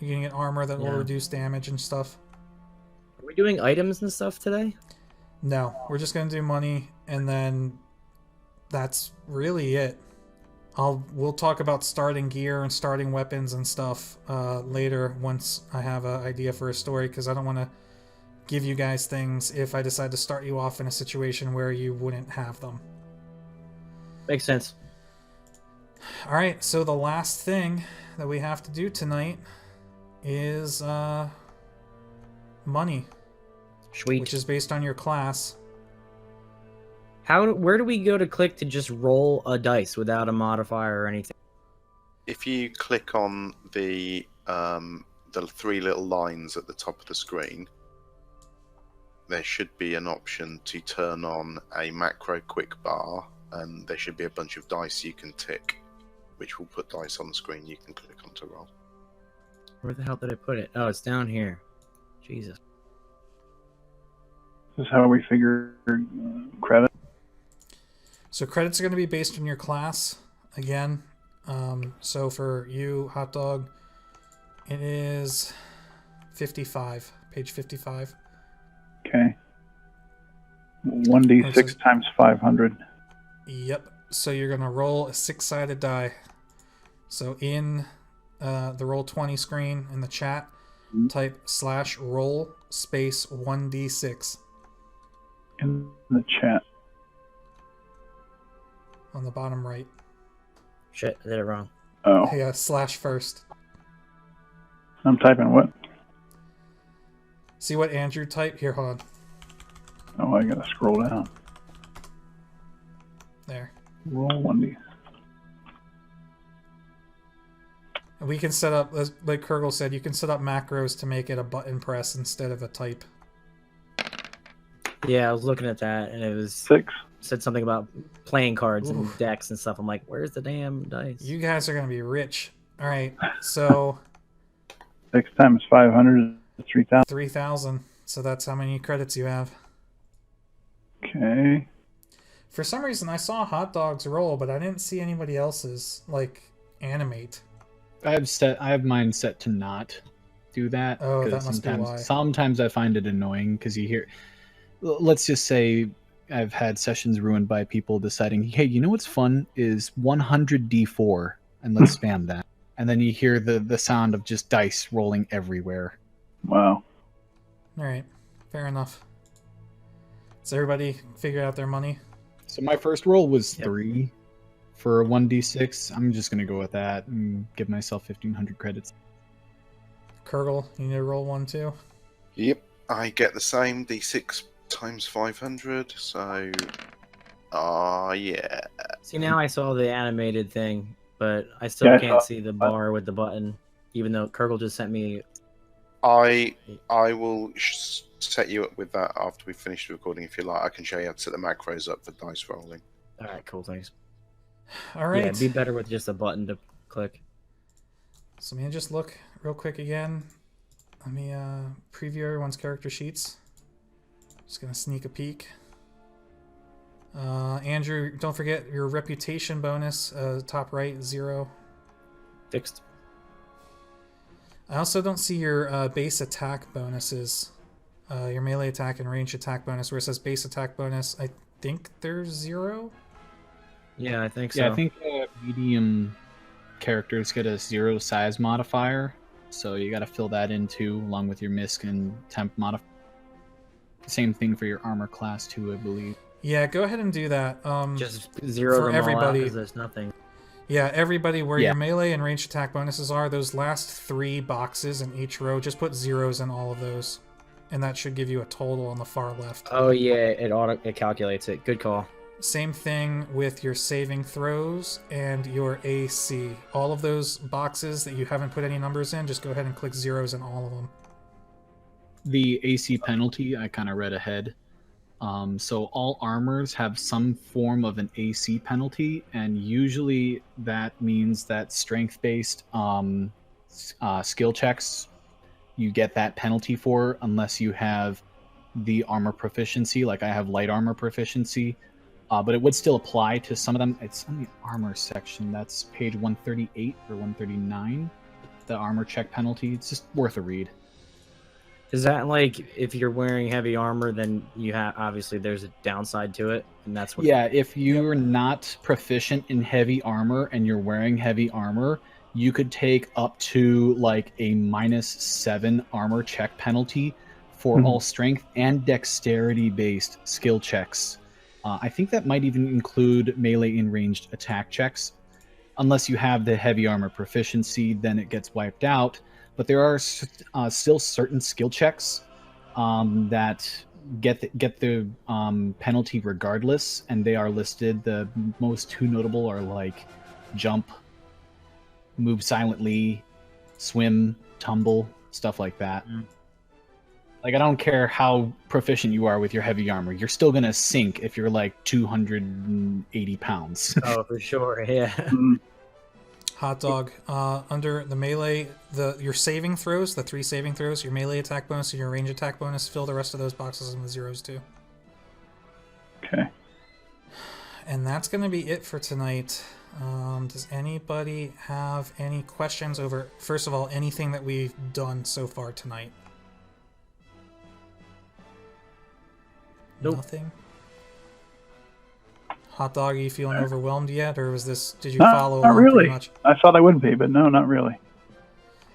You're gonna get armor that will Yeah. reduce damage and stuff. Are we doing items and stuff today? No, we're just gonna do money, and then that's really it. We'll talk about starting gear and starting weapons and stuff later once I have an idea for a story, because I don't want to give you guys things if I decide to start you off in a situation where you wouldn't have them. Makes sense. All right, so the last thing that we have to do tonight is money, Sweet. which is based on your class. Where do we go to click to just roll a dice without a modifier or anything? If you click on the 3 little lines at the top of the screen, there should be an option to turn on a macro quick bar, and there should be a bunch of dice you can tick, which will put dice on the screen you can click on to roll. Where the hell did I put it? Oh, it's down here. Jesus. This is how we figure credit. So credits are going to be based on your class again. So for you, Hotdog, it is 55, page 55. Okay. 1d6 times 500. Yep. So you're going to roll a 6-sided die. So in the Roll20 screen in the chat, type /roll space 1d6 In the chat. on the bottom right. Shit, I did it wrong. Oh, Yeah, slash first. I'm typing what? See what Andrew typed? Here, hold on. Oh, I gotta scroll down. There. Roll 1d. And we can set up, like Kurgol said, you can set up macros to make it a button press instead of a type. Yeah, I was looking at that, and it was 6. said something about playing cards and Oof. decks and stuff. I'm like, where's the damn dice? You guys are going to be rich. All right, so 6 times 500 is 3,000. 3,000. So that's how many credits you have. Okay. For some reason, I saw Hotdog's roll, but I didn't see anybody else's, like, animate. I have mine set to not do that. Oh, 'cause that must be why. Sometimes I find it annoying because you hear. Let's just say I've had sessions ruined by people deciding, hey, you know what's fun is 100d4, and let's spam that. And then you hear the sound of just dice rolling everywhere. Wow. All right, fair enough. So everybody figured out their money? So my first roll was Yep. 3 for a 1d6. I'm just going to go with that and give myself 1,500 credits. Kurgol, you need to roll one too? Yep, I get the same d6 times 500, so yeah. See, now I saw the animated thing, but I still Yeah, I can't saw- see the bar with the button, even though Kurgol just sent me. I will set you up with that after we finish the recording if you like. I can show you how to set the macros up for dice rolling. All right, cool, thanks. All right. Yeah, it'd be better with just a button to click. So let me just look real quick again. Let me preview everyone's character sheets. Just gonna sneak a peek. Andrew, don't forget your reputation bonus, top right, 0. Fixed. I also don't see your base attack bonuses. Your melee attack and range attack bonus, where it says base attack bonus, I think there's 0. Yeah, I think so. Yeah, I think medium characters get a 0 size modifier, so you got to fill that in too, along with your misc and temp modifier. Same thing for your armor class too, I believe. Yeah, go ahead and do that. just zero for them all out everybody. 'cause there's nothing. Yeah, everybody, where Yeah. your melee and range attack bonuses are, those last 3 boxes in each row, just put 0s in all of those. And that should give you a total on the far left. Oh yeah, it calculates it. Good call. Same thing with your saving throws and your AC. All of those boxes that you haven't put any numbers in, just go ahead and click 0s in all of them. The AC penalty, I kind of read ahead. So all armors have some form of an AC penalty, and usually that means that strength-based skill checks you get that penalty for, unless you have the armor proficiency. Like I have light armor proficiency, but it would still apply to some of them. It's on the armor section. That's page 138 or 139. The armor check penalty. It's just worth a read. Is that like if you're wearing heavy armor, then you have obviously there's a downside to it, and that's what. Yeah, if you're not proficient in heavy armor and you're wearing heavy armor, you could take up to like a -7 armor check penalty for all strength and dexterity based skill checks. I think that might even include melee and ranged attack checks. Unless you have the heavy armor proficiency, then it gets wiped out. But there are still certain skill checks that get the penalty regardless, and they are listed. The most two notable are like jump, move silently, swim, tumble, stuff like that. Like, I don't care how proficient you are with your heavy armor, you're still gonna sink if you're like 280 pounds. Oh, for sure, yeah. Hotdog, under the melee, your saving throws, the 3 saving throws, your melee attack bonus and your range attack bonus, fill the rest of those boxes in with zeros too. Okay. And that's going to be it for tonight. Does anybody have any questions over, first of all, anything that we've done so far tonight? Nope. Nothing? Hotdog, are you feeling overwhelmed yet, or did you follow not along really. pretty much? I thought I would be, but no, not really.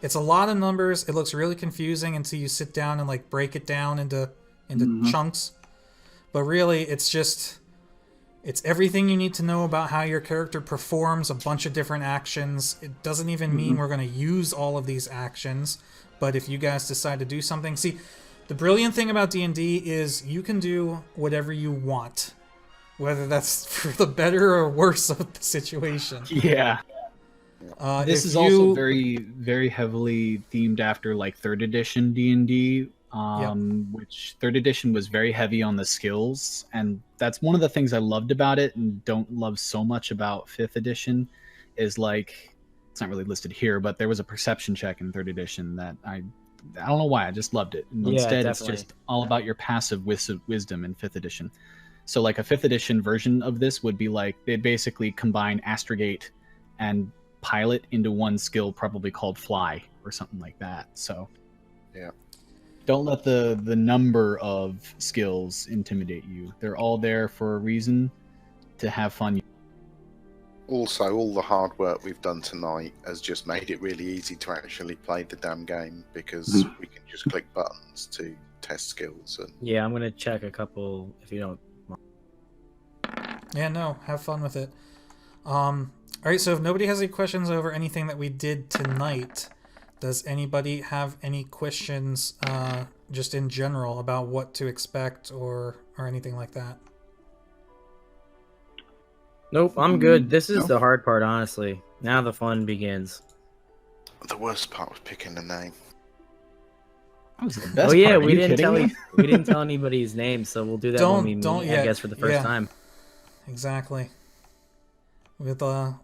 It's a lot of numbers. It looks really confusing until you sit down and like break it down into chunks. But really, it's everything you need to know about how your character performs a bunch of different actions. It doesn't even mean we're going to use all of these actions, but if you guys decide to do something, see, the brilliant thing about D&D is you can do whatever you want, whether that's for the better or worse of the situation. Yeah. This is also very, very heavily themed after like 3rd edition D&D, which 3rd edition was very heavy on the skills, and that's one of the things I loved about it and don't love so much about 5th edition is like, it's not really listed here, but there was a perception check in 3rd edition that I don't know why, I just loved it. And instead, definitely. it's just all about your passive wisdom in 5th edition. So like a 5th edition version of this would be like, they'd basically combine astrogate and pilot into one skill, probably called fly or something like that. So yeah, don't let the number of skills intimidate you. They're all there for a reason, to have fun. Also, all the hard work we've done tonight has just made it really easy to actually play the damn game, because we can just click buttons to test skills. And Yeah, I'm gonna check a couple if you don't. Yeah, no, have fun with it. All right, so if nobody has any questions over anything that we did tonight, does anybody have any questions just in general about what to expect or anything like that? Nope, I'm good. This is the hard part, honestly. Now the fun begins. the worst part was picking the name. That was the best Oh yeah, part. Are we you didn't kidding tell me? we didn't tell anybody's name, so we'll do that when we meet, I yet. guess, for the first time. Exactly. We'll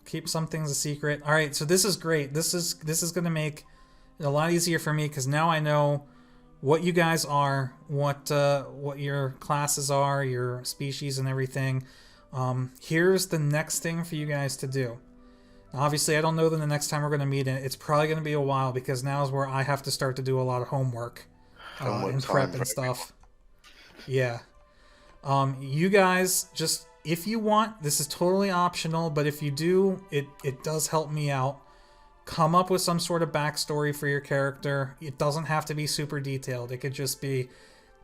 keep some things a secret. All right, so this is great. This is going to make it a lot easier for me, because now I know what you guys are, what your classes are, your species, and everything. Here's the next thing for you guys to do. Now, obviously, I don't know that the next time we're going to meet, it's probably going to be a while, because now is where I have to start to do a lot of homework and prep and stuff. Yeah. You guys, just, if you want, this is totally optional, but if you do, it does help me out. Come up with some sort of backstory for your character. It doesn't have to be super detailed. It could just be,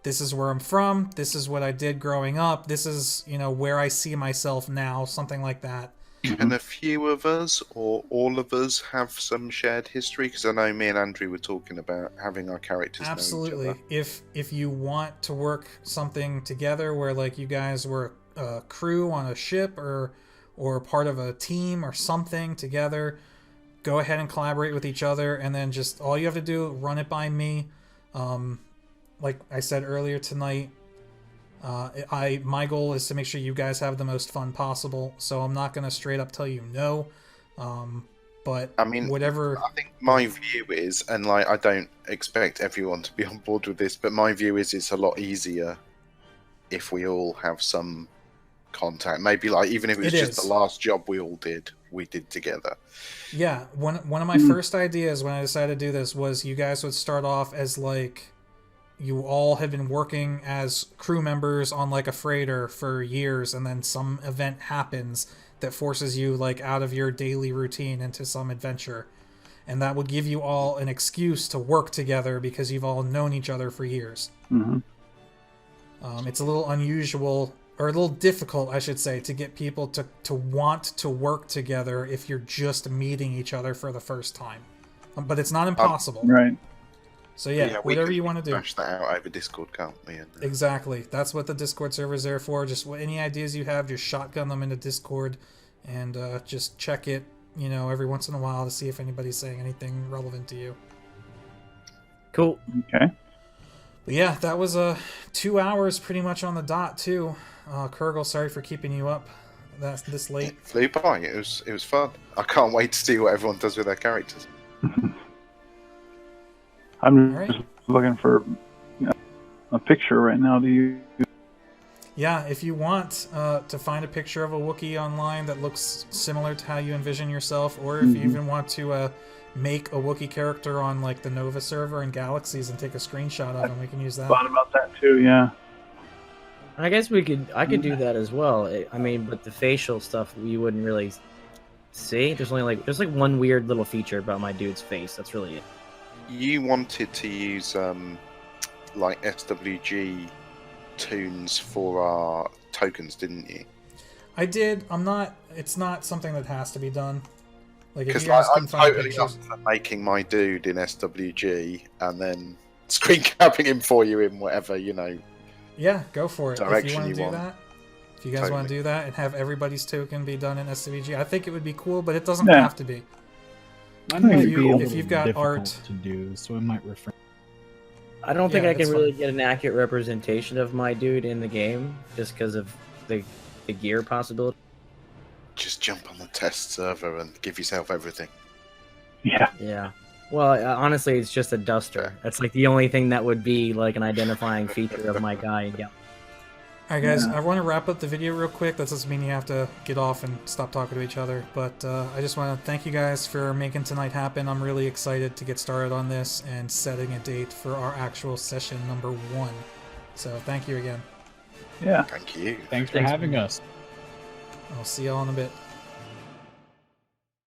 this is where I'm from, this is what I did growing up, this is, where I see myself now, something like that. Can a few of us or all of us have some shared history? Because I know me and Andrew were talking about having our characters Absolutely. know each other. If you want to work something together where like you guys were a crew on a ship or part of a team or something together, go ahead and collaborate with each other, and then just all you have to do, run it by me. Like I said earlier tonight, my goal is to make sure you guys have the most fun possible, so I'm not going to straight up tell you no. But I mean, whatever. I think my view is, and like I don't expect everyone to be on board with this, but my view is it's a lot easier if we all have some contact. Maybe like even if it was It just is. the last job we did together. Yeah, one of my first ideas when I decided to do this was you guys would start off as like you all had been working as crew members on like a freighter for years, and then some event happens that forces you like out of your daily routine into some adventure, and that would give you all an excuse to work together because you've all known each other for years. Mm-hmm. It's a little unusual, or a little difficult, I should say, to get people to want to work together if you're just meeting each other for the first time. But it's not impossible. Right. So yeah, we whatever can you want to do. Bash that out over Discord, can't we? And, Exactly. That's what the Discord server is there for. Just any ideas you have, just shotgun them into Discord, and just check it, every once in a while to see if anybody's saying anything relevant to you. Cool. Okay. But yeah, that was 2 hours pretty much on the dot too. Kurgol, sorry for keeping you up this late. it flew by. It was fun. I can't wait to see what everyone does with their characters. I'm All just right. looking for a picture right now. Do you? Yeah, if you want to find a picture of a Wookiee online that looks similar to how you envision yourself, or if you even want to make a Wookiee character on like the Nova server and Galaxies and take a screenshot of them, we can use that. Thought about that too. Yeah. I guess I could do that as well. I mean, but the facial stuff you wouldn't really see. There's like one weird little feature about my dude's face. That's really it. You wanted to use like SWG tunes for our tokens, didn't you? I did. It's not something that has to be done. Like if Because you guys I'm can find totally up pictures. for making my dude in SWG and then screen capping him for you in whatever, Yeah, go for it. If you direction want to you do want. that. If you guys want to Totally. do that and have everybody's token be done in SWG, I think it would be cool, but it doesn't Yeah. have to be. Mine might If be you- a if little you've got difficult art- to do, so I might refrain. I don't think Yeah, I can that's really fine. get an accurate representation of my dude in the game just because of the gear possibility. Just jump on the test server and give yourself everything. Yeah. Yeah. Well, honestly, it's just a duster. That's like the only thing that would be like an identifying feature of my guy. Yeah. Alright guys, Yeah. I want to wrap up the video real quick. That doesn't mean you have to get off and stop talking to each other, but I just want to thank you guys for making tonight happen. I'm really excited to get started on this and setting a date for our actual session number 1. So thank you again. Yeah. Thank you. Thanks for Thanks. having us. I'll see y'all in a bit.